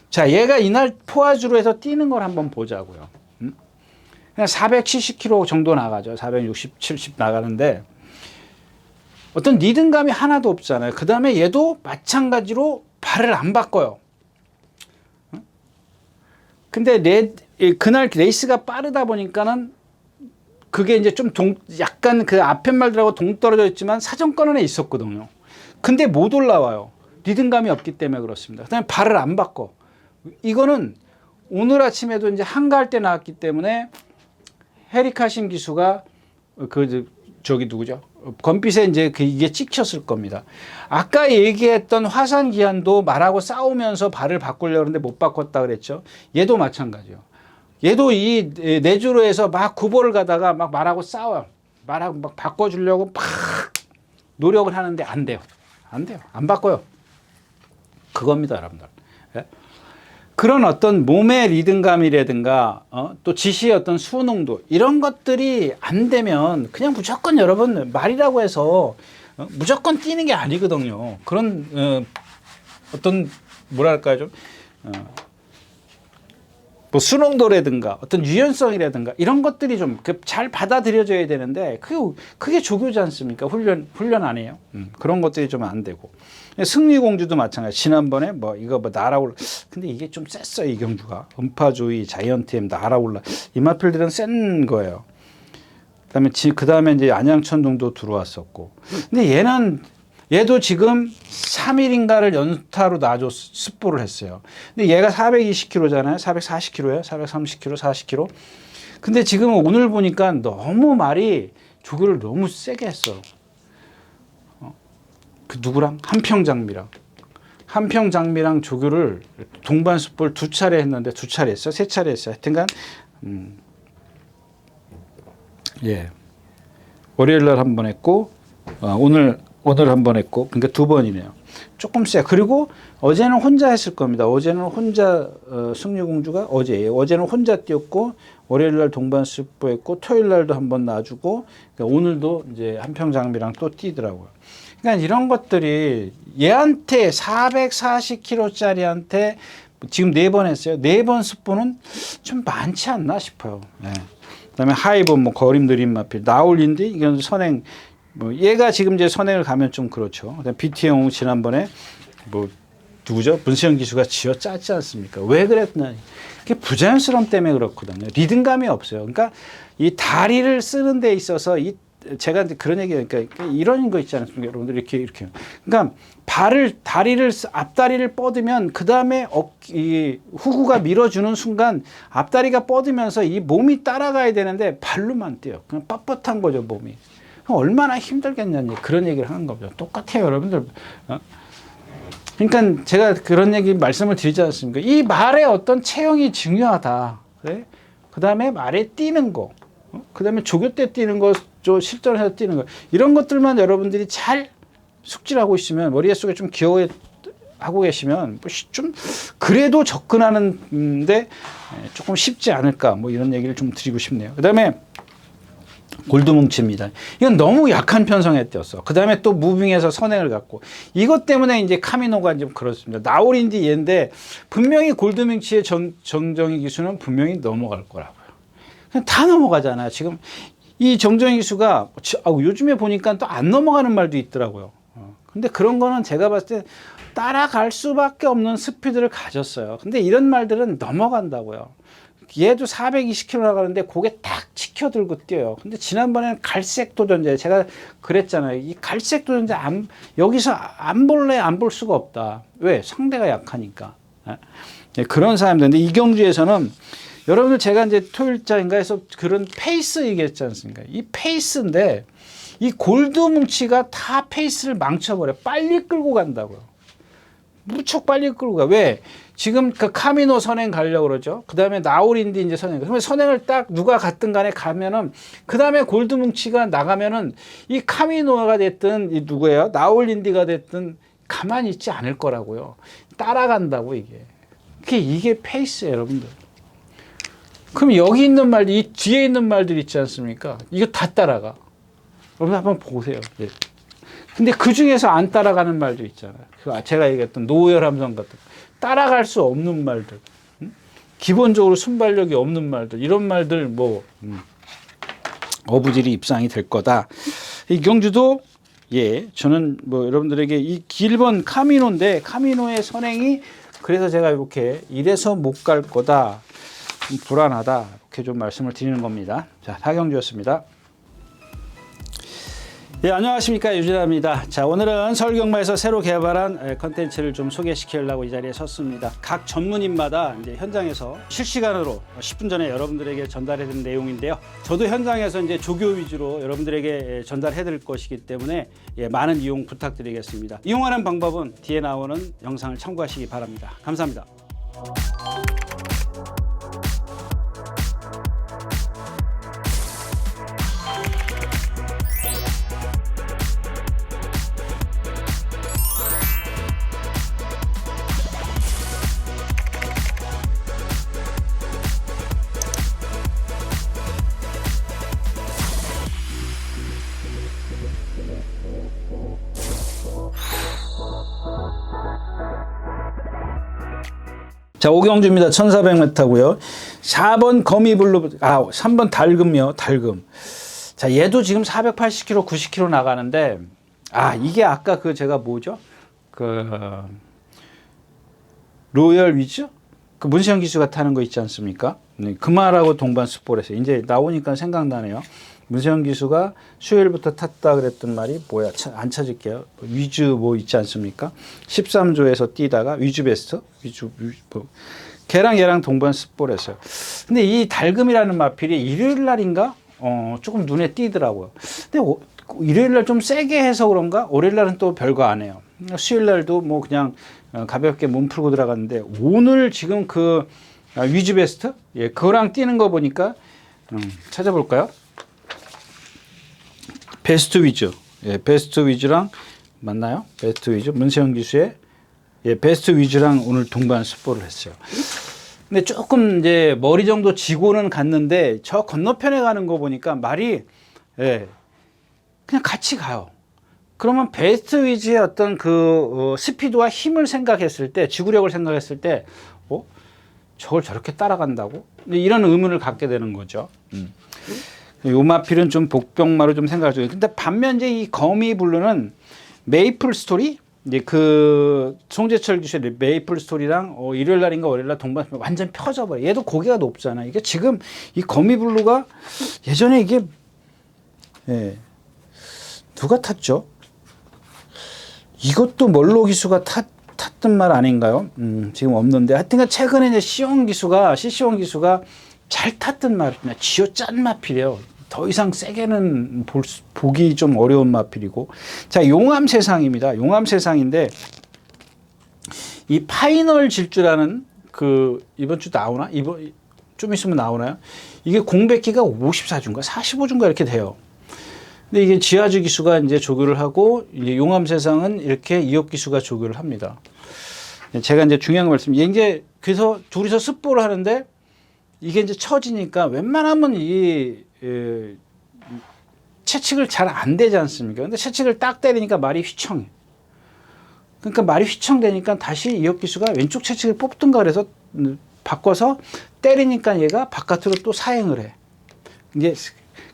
자, 얘가 이날 포화주로 해서 뛰는 걸 한번 보자고요. 그냥 470km 정도 나가죠. 460, 70 나가는데 어떤 리듬감이 하나도 없잖아요. 그 다음에 얘도 마찬가지로 발을 안 바꿔요. 근데 그날 레이스가 빠르다 보니까는 그게 이제 좀 약간 그 앞에 말들하고 동떨어져 있지만 사정권에 있었거든요. 근데 못 올라와요. 리듬감이 없기 때문에 그렇습니다. 그 다음에 발을 안 바꿔. 이거는 오늘 아침에도 이제 한가할 때 나왔기 때문에 헤리카신 기수가 저기 누구죠? 건빛에 이제 이게 찍혔을 겁니다. 아까 얘기했던 화산 기한도 말하고 싸우면서 발을 바꾸려고 했는데 못 바꿨다 그랬죠. 얘도 마찬가지요. 얘도 이 내주로에서 막 구보를 가다가 막 말하고 싸워요. 말하고 막 바꿔주려고 막 노력을 하는데 안 돼요. 안 돼요. 안 바꿔요. 그겁니다, 여러분들. 예? 그런 어떤 몸의 리듬감이라든가 또 지시의 어떤 수농도 이런 것들이 안 되면 그냥 무조건 여러분 말이라고 해서 무조건 뛰는 게 아니거든요. 그런 어떤 뭐랄까요 좀 뭐 수능도라든가 어떤 유연성이라든가 이런 것들이 좀 잘 받아들여져야 되는데 그게 조교지 않습니까? 훈련 아니에요. 그런 것들이 좀 안 되고 승리공주도 마찬가지. 지난번에 뭐 이거 뭐 날아올라 근데 이게 좀 셌어요. 이경주가 음파조이 자이언트엠 날아올라 이마필들은 센 거예요. 그다음에 이제 안양천동도 들어왔었고 근데 얘도 지금 3일인가를 연타로 놔줘 스포를 했어요. 근데 얘가 420kg잖아요. 440kg예요. 430kg, 40kg. 근데 지금 오늘 보니까 너무 말이 조교를 너무 세게 했어. 그 누구랑? 한평장미랑 조교를 동반 스포를 2차례 했는데 2차례 했어? 3차례 했어? 하여튼간 예. 월요일 날 한 번 했고 오늘 한 번 했고, 그러니까 2번이네요. 조금 세. 그리고 어제는 혼자 했을 겁니다. 어제는 혼자, 승리공주가 어제예요. 어제는 혼자 뛰었고, 월요일 날 동반 스포했고, 토요일 날도 한 번 놔주고, 그러니까 오늘도 이제 한평장미랑 또 뛰더라고요. 그러니까 이런 것들이 얘한테 440kg짜리한테 지금 4번 했어요. 4번 스포는 좀 많지 않나 싶어요. 네. 그 다음에 하이브, 뭐, 거림 느림 마필, 나올린디, 이건 선행, 뭐 얘가 지금 이제 선행을 가면 좀 그렇죠. 그다음 BT형 지난번에 뭐 누구죠? 문세영 기수가 쥐어 짰지 않습니까? 왜 그랬나? 그게 부자연스러움 때문에 그렇거든요. 리듬감이 없어요. 그러니까 이 다리를 쓰는 데 있어서 제가 그런 얘기예요. 그러니까 이런 거 있지 않습니까? 여러분들 이렇게. 그러니까 앞다리를 뻗으면 그 다음에 이 후구가 밀어주는 순간 앞다리가 뻗으면서 이 몸이 따라가야 되는데 발로만 뛰어요. 그냥 뻣뻣한 거죠, 몸이. 얼마나 힘들겠냐니 그런 얘기를 하는 거죠. 똑같아요, 여러분들. 그러니까 제가 그런 얘기 말씀을 드리지 않습니까? 이 말의 어떤 체형이 중요하다. 그래? 그 다음에 말에 뛰는 거, 그 다음에 조교 때 뛰는 거, 실전에서 뛰는 거, 이런 것들만 여러분들이 잘 숙지하고 있으면 머릿속에 좀 기억하고 계시면 좀 그래도 접근하는데 조금 쉽지 않을까 뭐 이런 얘기를 좀 드리고 싶네요. 그 다음에 골드뭉치입니다. 이건 너무 약한 편성에 띄었어. 그 다음에 또 무빙에서 선행을 갖고 이것 때문에 이제 카미노가 좀 그렇습니다. 나올인디 얘인데 분명히 골드뭉치의 정정희 기수는 분명히 넘어갈 거라고요. 그냥 다 넘어가잖아요. 지금 이 정정희 기수가 요즘에 보니까 또 안 넘어가는 말도 있더라고요. 근데 그런 거는 제가 봤을 때 따라갈 수밖에 없는 스피드를 가졌어요. 근데 이런 말들은 넘어간다고요. 얘도 420km 나가는데 고개 딱 치켜들고 뛰어요. 근데 지난번에는 갈색 도전자, 제가 그랬잖아요. 이 갈색 도전자 여기서 안 볼 수가 없다. 왜? 상대가 약하니까. 네, 그런 사람들. 근데 이경주에서는 여러분들 제가 이제 토요일자인가 해서 그런 페이스 얘기했지 않습니까? 이 페이스인데 이 골드뭉치가 다 페이스를 망쳐버려. 빨리 끌고 간다고요. 무척 빨리 끌고 가. 왜? 지금 그 카미노 선행 가려고 그러죠. 그 다음에 나올인디 이제 선행. 그러면 선행을 딱 누가 갔든 간에 가면은 그 다음에 골드뭉치가 나가면은 이 카미노가 됐든 이 누구예요? 나올인디가 됐든 가만히 있지 않을 거라고요. 따라간다고 이게. 이게 페이스예요, 여러분들. 그럼 여기 있는 말들, 이 뒤에 있는 말들 있지 않습니까? 이거 다 따라가. 여러분 한번 보세요. 예. 근데 그 중에서 안 따라가는 말도 있잖아요. 제가 얘기했던 노열 함성 같은 따라갈 수 없는 말들, 기본적으로 순발력이 없는 말들, 이런 말들 뭐 어부질이 입상이 될 거다. 이 경주도 예, 저는 뭐 여러분들에게 이 길번 카미노인데 카미노의 선행이 그래서 제가 이렇게 이래서 못 갈 거다, 불안하다 이렇게 좀 말씀을 드리는 겁니다. 자, 하경주였습니다. 예, 안녕하십니까, 유진아입니다. 자, 오늘은 서울경마에서 새로 개발한 컨텐츠를 좀 소개시키려고 이 자리에 섰습니다. 각 전문인마다 이제 현장에서 실시간으로 10분 전에 여러분들에게 전달해드린 내용인데요. 저도 현장에서 이제 조교 위주로 여러분들에게 전달해드릴 것이기 때문에 예, 많은 이용 부탁드리겠습니다. 이용하는 방법은 뒤에 나오는 영상을 참고하시기 바랍니다. 감사합니다. 자, 오경주입니다. 1400m고요. 4번 거미블루, 3번 달금요. 달금. 자, 얘도 지금 480km, 90km 나가는데, 이게 아까 그 제가 뭐죠? 로열 위즈? 그 문세영 기수가 타는 거 있지 않습니까? 네, 그 말하고 동반 스포츠에서 이제 나오니까 생각나네요. 문세영 기수가 수요일부터 탔다 그랬던 말이 뭐야? 안 찾을게요. 위즈 뭐 있지 않습니까? 13조에서 뛰다가 위즈 베스트? 뭐. 걔랑 얘랑 동반 스포츠에서요. 근데 이 달금이라는 마필이 일요일 날인가? 조금 눈에 띄더라고요. 근데 일요일 날 좀 세게 해서 그런가? 월요일 날은 또 별거 안 해요. 수요일 날도 뭐 그냥 가볍게 몸 풀고 들어갔는데 오늘 지금 그 위즈 베스트? 예, 그거랑 뛰는 거 보니까 찾아볼까요? 베스트 위즈. 예, 베스트 위즈랑 맞나요? 베스트 위즈. 문세영 기수의 예, 베스트 위즈랑 오늘 동반 스포를 했어요. 근데 조금 이제 머리 정도 지고는 갔는데 저 건너편에 가는 거 보니까 말이 예, 그냥 같이 가요. 그러면 베스트 위즈의 어떤 스피드와 힘을 생각했을 때, 지구력을 생각했을 때, 저걸 저렇게 따라간다고? 이런 의문을 갖게 되는 거죠. 요 마필은 좀 복병마로 좀 생각을 해요. 근데 반면 이제 이 거미블루는 메이플 스토리? 이제 그 송재철 기수의 메이플 스토리랑 일요일 날인가 월요일 날 동반 완전 펴져버려. 얘도 고개가 높잖아. 이게 지금 이 거미블루가 예전에 이게 예, 누가 탔죠? 이것도 멀로 기수가 탔던 말 아닌가요? 지금 없는데 하여튼간 최근에 이제 시시원 기수가 잘 탔던 말이냐, 쥐어 짠 마필이에요. 더 이상 세게는 보기 좀 어려운 마필이고. 자, 용암세상입니다. 용암세상인데 이 파이널 질주라는 이번 주 나오나? 좀 있으면 나오나요? 이게 공백기가 54주인가 45주인가 이렇게 돼요. 근데 이게 지하주 기수가 이제 조교를 하고 이제 용암세상은 이렇게 이혁 기수가 조교를 합니다. 제가 이제 중요한 거 이제 그래서 둘이서 스포를 하는데 이게 이제 처지니까 웬만하면 채찍을 잘 안 되지 않습니까? 근데 채찍을 딱 때리니까 말이 휘청해. 그러니까 말이 휘청되니까 다시 이혁 기수가 왼쪽 채찍을 뽑든가 그래서 바꿔서 때리니까 얘가 바깥으로 또 사행을 해.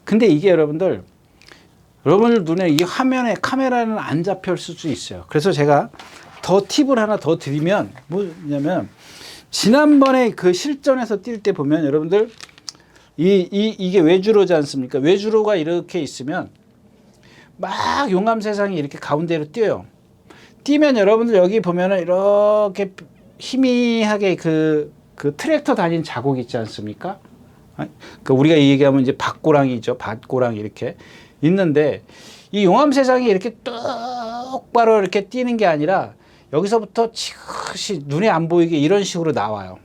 근데 이게 여러분들 눈에 이 화면에 카메라는 안 잡힐 수도 있어요. 그래서 제가 더 팁을 하나 더 드리면 뭐냐면 지난번에 그 실전에서 뛸 때 보면 여러분들 이게 외주로지 않습니까? 외주로가 이렇게 있으면 막 용암세상이 이렇게 가운데로 뛰어요. 뛰면 여러분들 여기 보면은 이렇게 희미하게 그 트랙터 다닌 자국 있지 않습니까? 우리가 얘기하면 이제 밭고랑이죠. 밭고랑 이렇게 있는데 이 용암세상이 이렇게 똑바로 이렇게 뛰는 게 아니라 여기서부터 지그시 눈에 안 보이게 이런 식으로 나와요.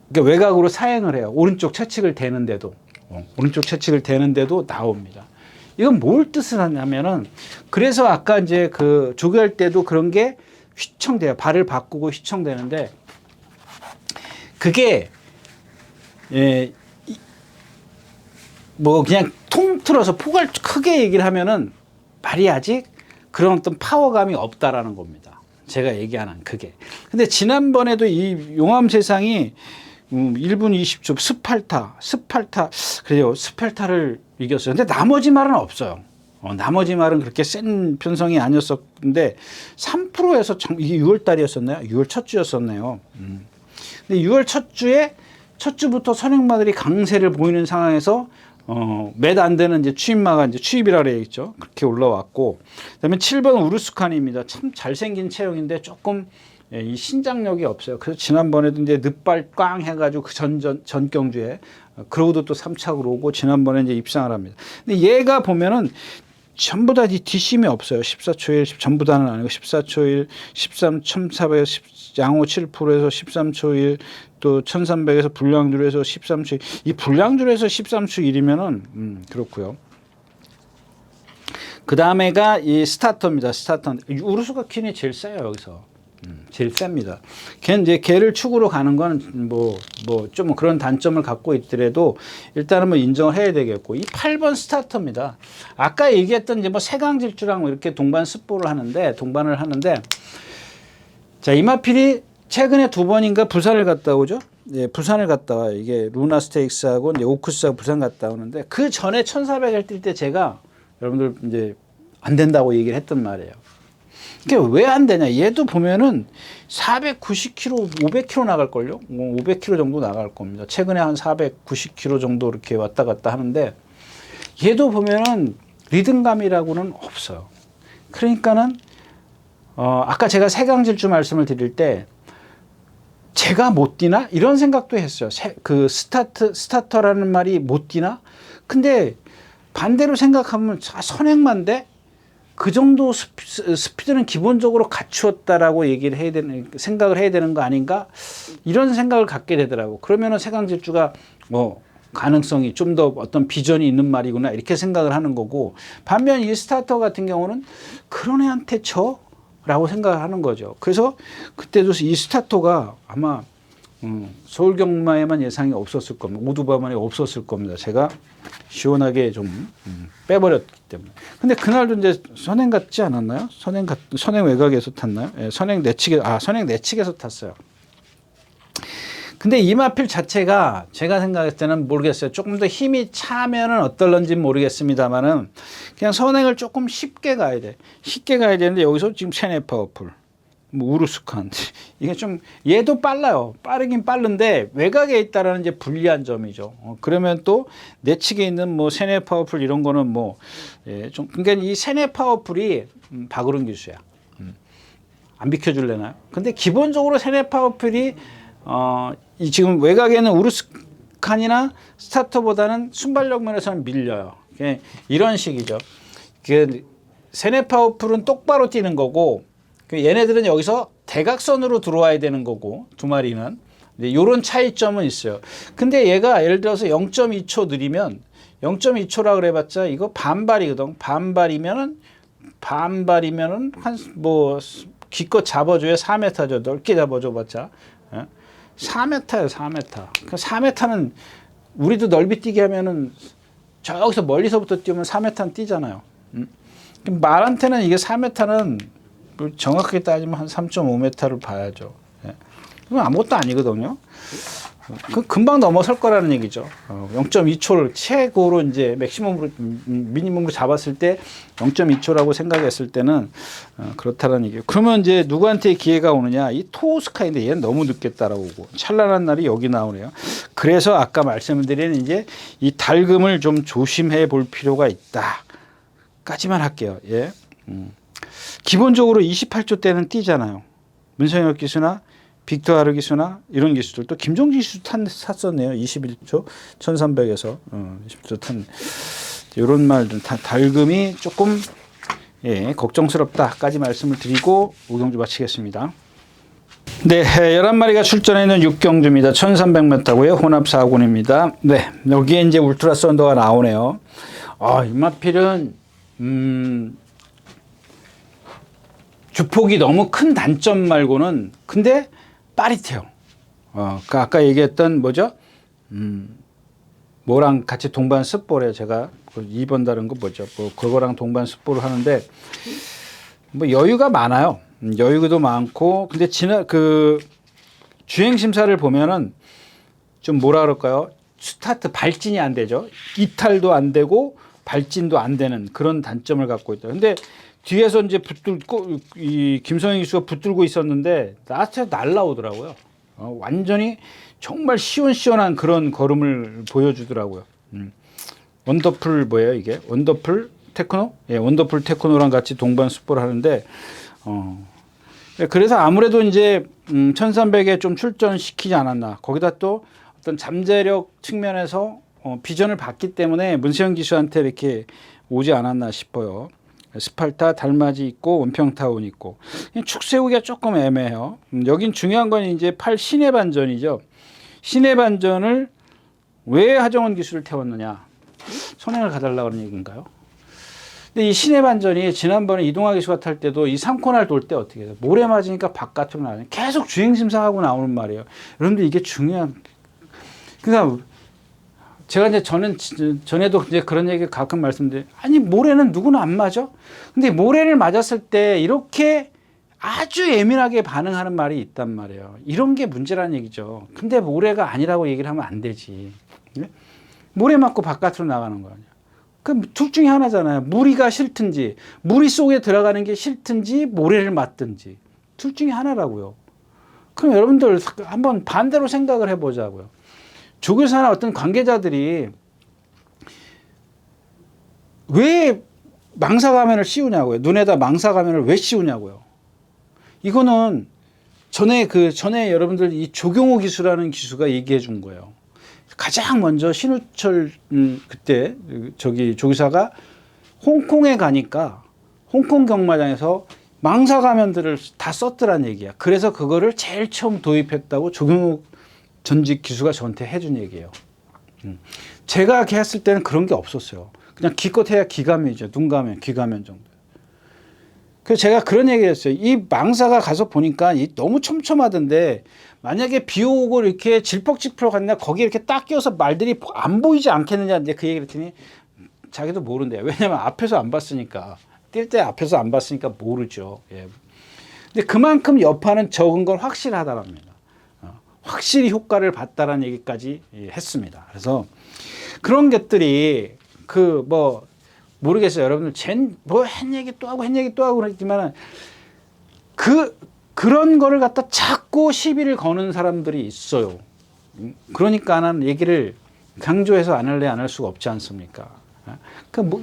그러니까 외곽으로 사행을 해요. 오른쪽 채찍을 대는데도 나옵니다. 이건 뭘 뜻을 하냐면은 그래서 아까 이제 조교할 때도 그런 게 휘청돼요. 발을 바꾸고 휘청되는데 그게 뭐 그냥 통틀어서 폭을 크게 얘기를 하면은 말이 아직 그런 어떤 파워감이 없다라는 겁니다. 제가 얘기하는 그게. 근데 지난번에도 이 용암 세상이 1분 20초 스팔타 그래요. 스팔타를 이겼어요. 근데 나머지 말은 없어요. 나머지 말은 그렇게 센 편성이 아니었었는데 3%에서 이게 6월 달이었었나요? 6월 첫 주였었네요. 근데 6월 첫 주에 첫 주부터 선행마들이 강세를 보이는 상황에서 몇 안 되는 이제 추입마가 이제 추입이라 그래야겠죠. 그렇게 올라왔고, 그다음에 7번 우르스칸입니다. 참 잘생긴 체형인데 조금 이 신장력이 없어요. 그래서 지난번에도 이제 늑발 꽝 해가지고 그 전경주에 그러고도 또 3착으로 오고 지난번에 이제 입상을 합니다. 근데 얘가 보면은 전부 다 뒷심이 없어요. 14초 1 전부 다는 아니고 14초 1, 13, 1400에서 양호 7%에서 13초 1, 또 1300에서 불량주에서 13초 1. 이 불량주에서 13초 1이면은 그렇고요. 그 다음에가 이 스타터입니다. 스타터. 우르스가 퀸이 제일 세요 여기서. 제일 셉니다. 걔를 축으로 가는 건 좀 그런 단점을 갖고 있더라도 일단은 뭐 인정을 해야 되겠고, 이 8번 스타터입니다. 아까 얘기했던 이제 뭐 세강질주랑 이렇게 동반을 하는데, 자, 이마필이 최근에 2번인가 부산을 갔다 오죠. 예, 부산을 갔다 와요. 이게 루나 스테이크스하고 이제 오크스하고 부산 갔다 오는데, 그 전에 1400을 뛸 때 제가 여러분들 이제 안 된다고 얘기를 했던 말이에요. 그게 왜 안 되냐? 얘도 보면은 490km, 500km 나갈걸요? 500km 정도 나갈 겁니다. 최근에 한 490km 정도 이렇게 왔다 갔다 하는데, 얘도 보면은 리듬감이라고는 없어요. 그러니까는, 아까 제가 세강질주 말씀을 드릴 때, 제가 못 뛰나? 이런 생각도 했어요. 그 스타터라는 말이 못 뛰나? 근데 반대로 생각하면 선행만데 그 정도 스피드는 기본적으로 갖추었다라고 생각을 해야 되는 거 아닌가? 이런 생각을 갖게 되더라고. 그러면은 세강질주가 가능성이 좀 더 어떤 비전이 있는 말이구나 이렇게 생각을 하는 거고, 반면 이 스타터 같은 경우는 그런 애한테 라고 생각을 하는 거죠. 그래서 그때도 이 스타터가 아마 서울 경마에만 예상이 없었을 겁니다. 오두바만이 없었을 겁니다. 제가 시원하게 좀 빼버렸기 때문에. 근데 그날도 이제 선행 같지 않았나요? 선행 외곽에서 탔나요? 예, 선행 내측에서 탔어요. 근데 이마필 자체가 제가 생각했을 때는 모르겠어요. 조금 더 힘이 차면은 어떨런지 모르겠습니다만은 그냥 선행을 조금 쉽게 가야 돼. 쉽게 가야 되는데 여기서 지금 세네 파워풀, 우르스칸 이게 좀 얘도 빨라요. 빠르긴 빠른데 외곽에 있다라는 이제 불리한 점이죠. 그러면 또 내측에 있는 뭐 세네 파워풀 이런 거는 좀 그러니까 이 세네 파워풀이 박으른 기수야. 안 비켜줄래나요? 근데 기본적으로 세네 파워풀이 이 지금 외곽에는 우르스칸이나 스타터보다는 순발력 면에서는 밀려요. 이런 식이죠. 세네 파워풀은 똑바로 뛰는 거고, 얘네들은 여기서 대각선으로 들어와야 되는 거고, 두 마리는. 이런 차이점은 있어요. 근데 얘가 예를 들어서 0.2초 느리면 0.2초라 그래봤자 이거 반발이거든. 반발이면은 한 기껏 잡아줘야 4m죠. 넓게 잡아줘봤자. 4m예요, 4m. 그 4m는 우리도 넓이 뛰게 하면은 저기서 멀리서부터 뛰면 4m는 뛰잖아요. 말한테는 이게 4m는 정확하게 따지면 한 3.5m를 봐야죠. 그건 아무것도 아니거든요. 금방 넘어설 거라는 얘기죠. 0.2초를 최고로 이제 미니멈으로 잡았을 때 0.2초라고 생각했을 때는 그렇다는 얘기예요. 그러면 이제 누구한테 기회가 오느냐? 이 토스카인데 얘는 너무 늦게 따라오고 찬란한 날이 여기 나오네요. 그래서 아까 말씀드린 이제 이 달금을 좀 조심해 볼 필요가 있다까지만 할게요. 예. 기본적으로 28초 때는 뛰잖아요. 문성혁 기수나 빅터 하르 기수나 이런 기수들, 또 김종진 기수 탔었네요. 21초 1300에서 20초 탄 이런 말들 달금이 조금 걱정스럽다까지 말씀을 드리고 5경주 마치겠습니다. 네, 11마리가 출전해 있는 6경주입니다. 1300m고요. 혼합 4군입니다. 네, 여기에 이제 울트라 썬더가 나오네요. 이마필은 주폭이 너무 큰 단점 말고는 근데 빠릿해요. 아까 얘기했던 뭐죠? 뭐랑 같이 동반 습보래. 제가 2번 다른 거 뭐죠? 뭐 그거랑 동반 습보를 하는데 뭐 여유가 많아요. 여유도 많고 근데 그 주행 심사를 보면은 좀 뭐라 그럴까요? 스타트 발진이 안 되죠. 이탈도 안 되고 발진도 안 되는 그런 단점을 갖고 있다. 근데 뒤에서 이제 이 김성현 기수가 붙들고 있었는데 나한테 날라오더라고요. 완전히 정말 시원시원한 그런 걸음을 보여주더라고요. 원더풀 뭐예요 이게? 원더풀 테크노? 예, 원더풀 테크노랑 같이 동반 습보를 하는데 그래서 아무래도 이제 1300에 좀 출전시키지 않았나. 거기다 또 어떤 잠재력 측면에서 비전을 봤기 때문에 문세영 기수한테 이렇게 오지 않았나 싶어요. 스팔타, 달맞이 있고 원평타운 있고 축 세우기가 조금 애매해요. 여긴 중요한 건 이제 8 신의 반전이죠. 신의 반전을 왜 하정원 기수를 태웠느냐? 선행을 가달라고 하는 얘기인가요? 근데 이 신의 반전이 지난번에 이동화 기수가 탈 때도 이 3코너를 돌 때 어떻게 해요? 모래 맞으니까 바깥으로 나와요. 계속 주행 심사하고 나오는 말이에요. 여러분들 이게 중요한. 그러니까 제가 이제 전에도 이제 그런 얘기 가끔 말씀드려요. 아니 모래는 누구나 안 맞아? 근데 모래를 맞았을 때 이렇게 아주 예민하게 반응하는 말이 있단 말이에요. 이런 게 문제라는 얘기죠. 근데 모래가 아니라고 얘기를 하면 안 되지. 모래 맞고 바깥으로 나가는 거 아니야. 그럼 둘 중에 하나잖아요. 무리가 싫든지 무리 속에 들어가는 게 싫든지 모래를 맞든지 둘 중에 하나라고요. 그럼 여러분들 한번 반대로 생각을 해보자고요. 조교사나 어떤 관계자들이 왜 망사 가면을 씌우냐고요. 눈에다 망사 가면을 왜 씌우냐고요. 이거는 전에 여러분들 이 조경호 기수라는 기수가 얘기해 준 거예요. 가장 먼저 신우철 그때 조교사가 홍콩에 가니까 홍콩 경마장에서 망사 가면들을 다 썼더란 얘기야. 그래서 그거를 제일 처음 도입했다고 조경호 전직 기수가 저한테 해준 얘기예요. 제가 했을 때는 그런 게 없었어요. 그냥 기껏 해야 기가면이죠. 눈 가면, 귀 가면 정도. 그래서 제가 그런 얘기를 했어요. 이 망사가 가서 보니까 너무 촘촘하던데 만약에 비 오고 이렇게 질퍽질퍽 갔나 거기 이렇게 딱 끼워서 말들이 안 보이지 않겠느냐. 이제 그 얘기를 했더니 자기도 모른대요. 왜냐면 앞에서 안 봤으니까. 뛸 때 앞에서 안 봤으니까 모르죠. 예. 근데 그만큼 여파는 적은 건 확실하다랍니다. 확실히 효과를 봤다라는 얘기까지 했습니다. 그래서 그런 것들이 모르겠어요. 여러분들 한 얘기 또 하고 한 얘기 또 하고 그랬지만 그런 거를 갖다 자꾸 시비를 거는 사람들이 있어요. 그러니까 나는 얘기를 강조해서 안 할래 안 할 수가 없지 않습니까?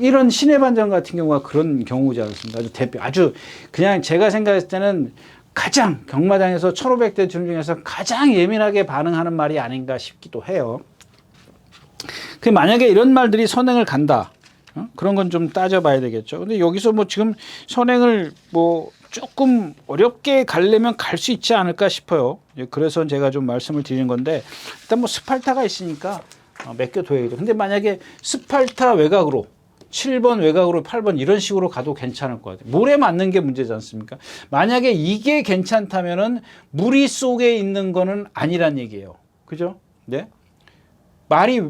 이런 신의 반전 같은 경우가 그런 경우지 않습니까? 아주 그냥 제가 생각했을 때는 가장 경마장에서 1500대 중에서 가장 예민하게 반응하는 말이 아닌가 싶기도 해요. 만약에 이런 말들이 선행을 간다. 그런 건 좀 따져봐야 되겠죠. 근데 여기서 지금 선행을 조금 어렵게 가려면 갈 수 있지 않을까 싶어요. 그래서 제가 좀 말씀을 드리는 건데 일단 스팔타가 있으니까 맡겨둬야겠죠. 근데 만약에 스팔타 외곽으로 7번 외곽으로 8번 이런 식으로 가도 괜찮을 것 같아요. 모래 맞는 게 문제지 않습니까? 만약에 이게 괜찮다면은 무리 속에 있는 거는 아니란 얘기예요. 그죠? 네?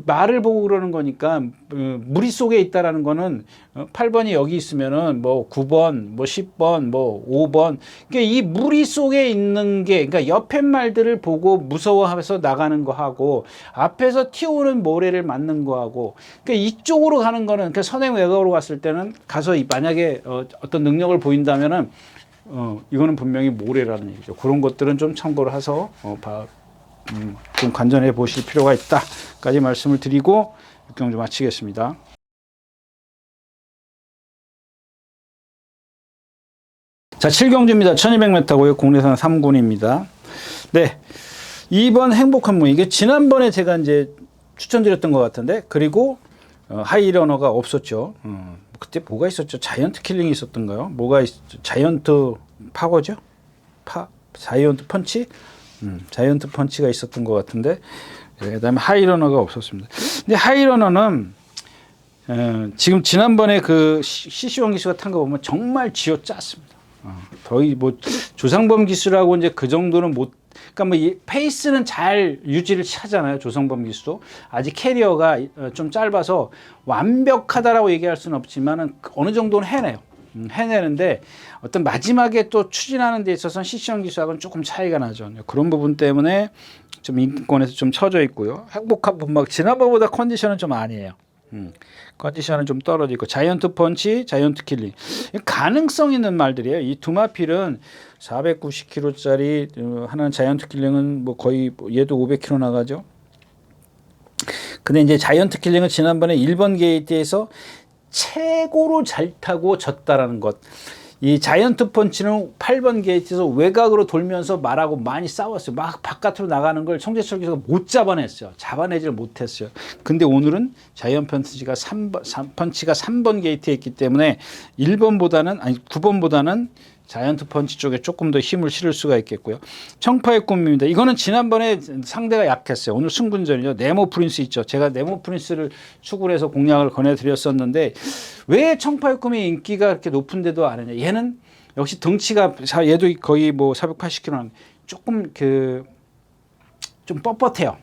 말을 보고 그러는 거니까 무리 속에 있다라는 거는 8번이 여기 있으면은 9번, 10번, 5번. 그러니까 이 무리 속에 있는 게 그러니까 옆에 말들을 보고 무서워하면서 나가는 거 하고 앞에서 튀어오는 모래를 맞는 거 하고 그러니까 이쪽으로 가는 거는 그러니까 선행 외곽으로 갔을 때는 가서 만약에 어떤 능력을 보인다면은 이거는 분명히 모래라는 얘기죠. 그런 것들은 좀 참고를 해서 좀 관전해 보실 필요가 있다까지 말씀을 드리고 6경주 마치겠습니다. 자, 7경주입니다. 1200m고요. 국내산 3군입니다. 네. 2번 행복한 문. 이게 지난번에 제가 이제 추천드렸던 것 같은데, 그리고 하이러너가 없었죠. 그때 뭐가 있었죠? 자이언트 킬링이 있었던가요? 자이언트 파워죠? 자이언트 펀치? 자이언트 펀치가 있었던 것 같은데 그 다음에 하이러너가 없었습니다. 근데 하이러너는 지금 지난번에 그 CC1 기수가 탄 거 보면 정말 쥐어짰습니다. 거의 뭐 조상범 기수라고 이제 그 정도는 못. 그러니까 뭐 이 페이스는 잘 유지를 하잖아요. 조상범 기수도 아직 캐리어가 좀 짧아서 완벽하다라고 얘기할 수는 없지만은 어느 정도는 해내요. 해내는데 어떤 마지막에 또 추진하는 데 있어서는 시시형 기수하고는 조금 차이가 나죠. 그런 부분 때문에 좀 인기권에서 좀 처져 있고요. 행복한 분막 지난번보다 컨디션은 좀 아니에요. 컨디션은 좀 떨어지고 자이언트 펀치, 자이언트 킬링 가능성 있는 말들이에요. 이 두마필은 490kg짜리 하나는 자이언트 킬링은 뭐 거의 얘도 500kg 나가죠. 근데 이제 자이언트 킬링은 지난번에 1번 게이트에서 최고로 잘 타고 졌다라는 것. 이 자이언트 펀치는 8번 게이트에서 외곽으로 돌면서 말하고 많이 싸웠어요. 막 바깥으로 나가는 걸 청재철 기수가 못 잡아냈어요. 잡아내지를 못했어요. 근데 오늘은 자이언트 펀치가 3번 게이트에 있기 때문에 9번보다는 자이언트 펀치 쪽에 조금 더 힘을 실을 수가 있겠고요. 청파의 꿈입니다. 이거는 지난번에 상대가 약했어요. 오늘 승분전이죠. 네모 프린스 있죠. 제가 네모 프린스를 추구를 해서 공략을 권해드렸었는데 왜 청파의 꿈이 인기가 그렇게 높은데도 안 하냐. 얘는 역시 덩치가 얘도 거의 뭐 480kg 조금 좀 뻣뻣해요.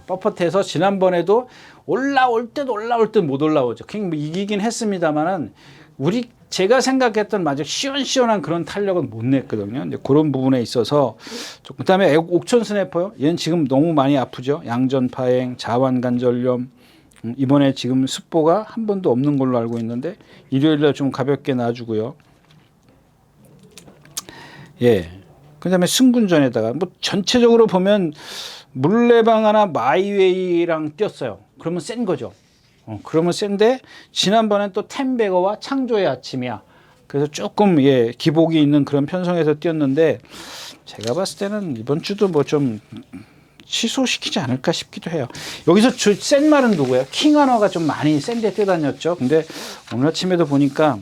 뻣뻣해서 지난번에도 올라올 듯 못 올라오죠. 그냥 뭐 이기긴 했습니다만은 제가 생각했던 마저 시원시원한 그런 탄력은 못 냈거든요. 이제 그런 부분에 있어서 그다음에 옥천 스냅퍼요. 얘는 지금 너무 많이 아프죠. 양전 파행, 자완 관절염. 이번에 지금 습보가 한 번도 없는 걸로 알고 있는데 일요일날 좀 가볍게 놔주고요. 예. 그다음에 승군전에다가 뭐 전체적으로 보면 물레방 하나 마이웨이랑 뛰었어요. 그러면 센 거죠. 그러면 센데 지난번엔 또 템베거와 창조의 아침이야. 그래서 조금 기복이 있는 그런 편성에서 뛰었는데 제가 봤을 때는 이번 주도 뭐 좀 취소시키지 않을까 싶기도 해요. 여기서 센 말은 누구예요? 킹하너가 좀 많이 센데 뛰어다녔죠. 근데 오늘 아침에도 보니까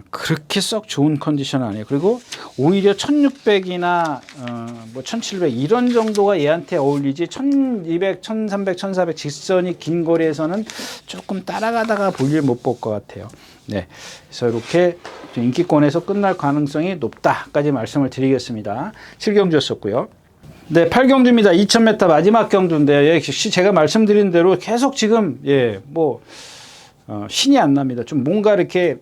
그렇게 썩 좋은 컨디션은 아니에요. 그리고 오히려 1600이나 뭐 1700 이런 정도가 얘한테 어울리지 1200, 1300, 1400 직선이 긴 거리에서는 조금 따라가다가 볼일 못 볼 것 같아요. 네, 그래서 이렇게 인기권에서 끝날 가능성이 높다까지 말씀을 드리겠습니다. 7경주였었고요. 네, 8경주입니다. 2000m 마지막 경주인데요. 역시 제가 말씀드린 대로 계속 지금 신이 안 납니다. 좀 뭔가 이렇게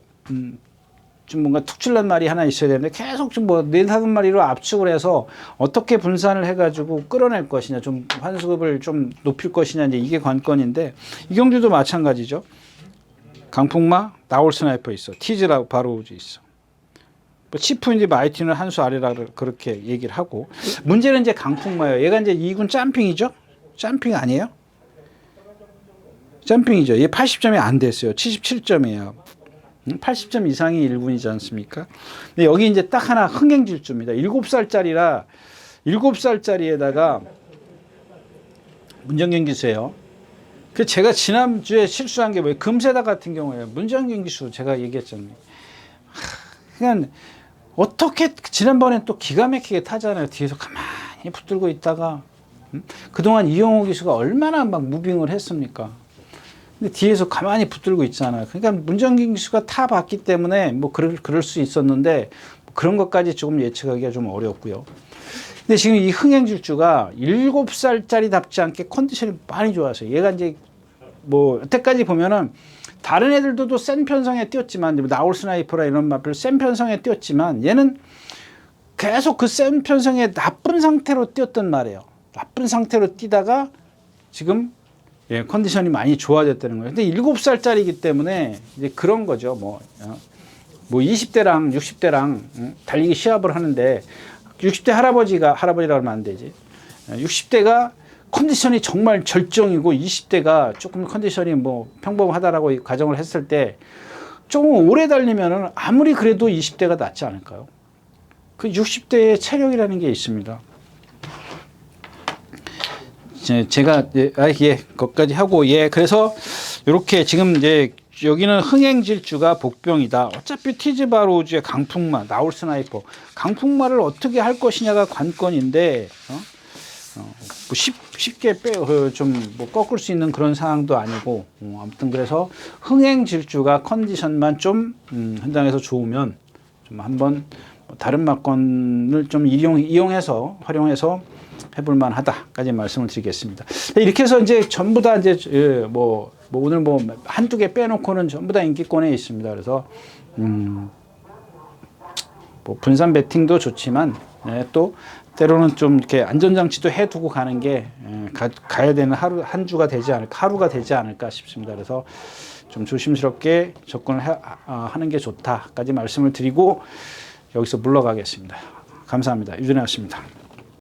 좀 뭔가 툭출난 말이 하나 있어야 되는데 계속 좀 뭐 4-5마리로 압축을 해서 어떻게 분산을 해가지고 끌어낼 것이냐, 좀 환수급을 좀 높일 것이냐, 이제 이게 관건인데 이 경주도 마찬가지죠. 강풍마, 나올 스나이퍼 있어, 티즈라 바로우즈 있어. 뭐 치프인지 마이티는 한 수 아래라 그렇게 얘기를 하고 문제는 이제 강풍마예요. 얘가 이제 2군 짬핑이죠. 짬핑 아니에요? 짬핑이죠. 얘 80점이 안 됐어요. 77점이에요. 80점 이상이 1군이지 않습니까? 근데 여기 이제 딱 하나 흥행질주입니다. 7살짜리에다가 문정경 기수예요. 그 제가 지난주에 실수한 게 뭐예요? 금세다 같은 경우에 문정경 기수 제가 얘기했잖아요. 그냥 어떻게 지난번엔 또 기가 막히게 타잖아요. 뒤에서 가만히 붙들고 있다가 그동안 이영호 기수가 얼마나 막 무빙을 했습니까? 근데 뒤에서 가만히 붙들고 있잖아요. 그러니까 문정경 기수가 타봤기 때문에 뭐 그럴 수 있었는데 그런 것까지 조금 예측하기가 좀 어렵고요. 근데 지금 이 흥행질주가 7살짜리답지 않게 컨디션이 많이 좋았어요. 얘가 이제 뭐 여태까지 보면은 다른 애들도 센 편성에 뛰었지만 나올 스나이퍼라 이런 마필 센 편성에 뛰었지만 얘는 계속 그 센 편성에 나쁜 상태로 뛰었단 말이에요. 나쁜 상태로 뛰다가 지금 컨디션이 많이 좋아졌다는 거예요. 근데 7살짜리이기 때문에 이제 그런 거죠. 뭐 20대랑 60대랑 달리기 시합을 하는데 60대 할아버지라고 하면 안 되지. 60대가 컨디션이 정말 절정이고 20대가 조금 컨디션이 뭐 평범하다라고 가정을 했을 때 조금 오래 달리면은 아무리 그래도 20대가 낫지 않을까요? 그 60대의 체력이라는 게 있습니다. 제가 거기까지 하고 그래서 이렇게 지금 이제 여기는 흥행질주가 복병이다. 어차피 티즈 바로우즈의 강풍마, 나올 스나이퍼, 강풍마를 어떻게 할 것이냐가 관건인데 뭐 쉽게 좀 뭐 꺾을 수 있는 그런 상황도 아니고 아무튼 그래서 흥행질주가 컨디션만 좀 현장에서 좋으면 좀 한번 다른 막건을 좀 이용해서 활용해서 해볼 만하다까지 말씀을 드리겠습니다. 이렇게 해서 이제 전부 다 이제 오늘 한두 개 빼놓고는 전부 다 인기권에 있습니다. 그래서 분산 베팅도 좋지만 또 때로는 좀 이렇게 안전장치도 해두고 가는 게 가야 되는 하루가 되지 않을까 싶습니다. 그래서 좀 조심스럽게 접근을 하는 게 좋다까지 말씀을 드리고 여기서 물러가겠습니다. 감사합니다. 유준혜였습니다.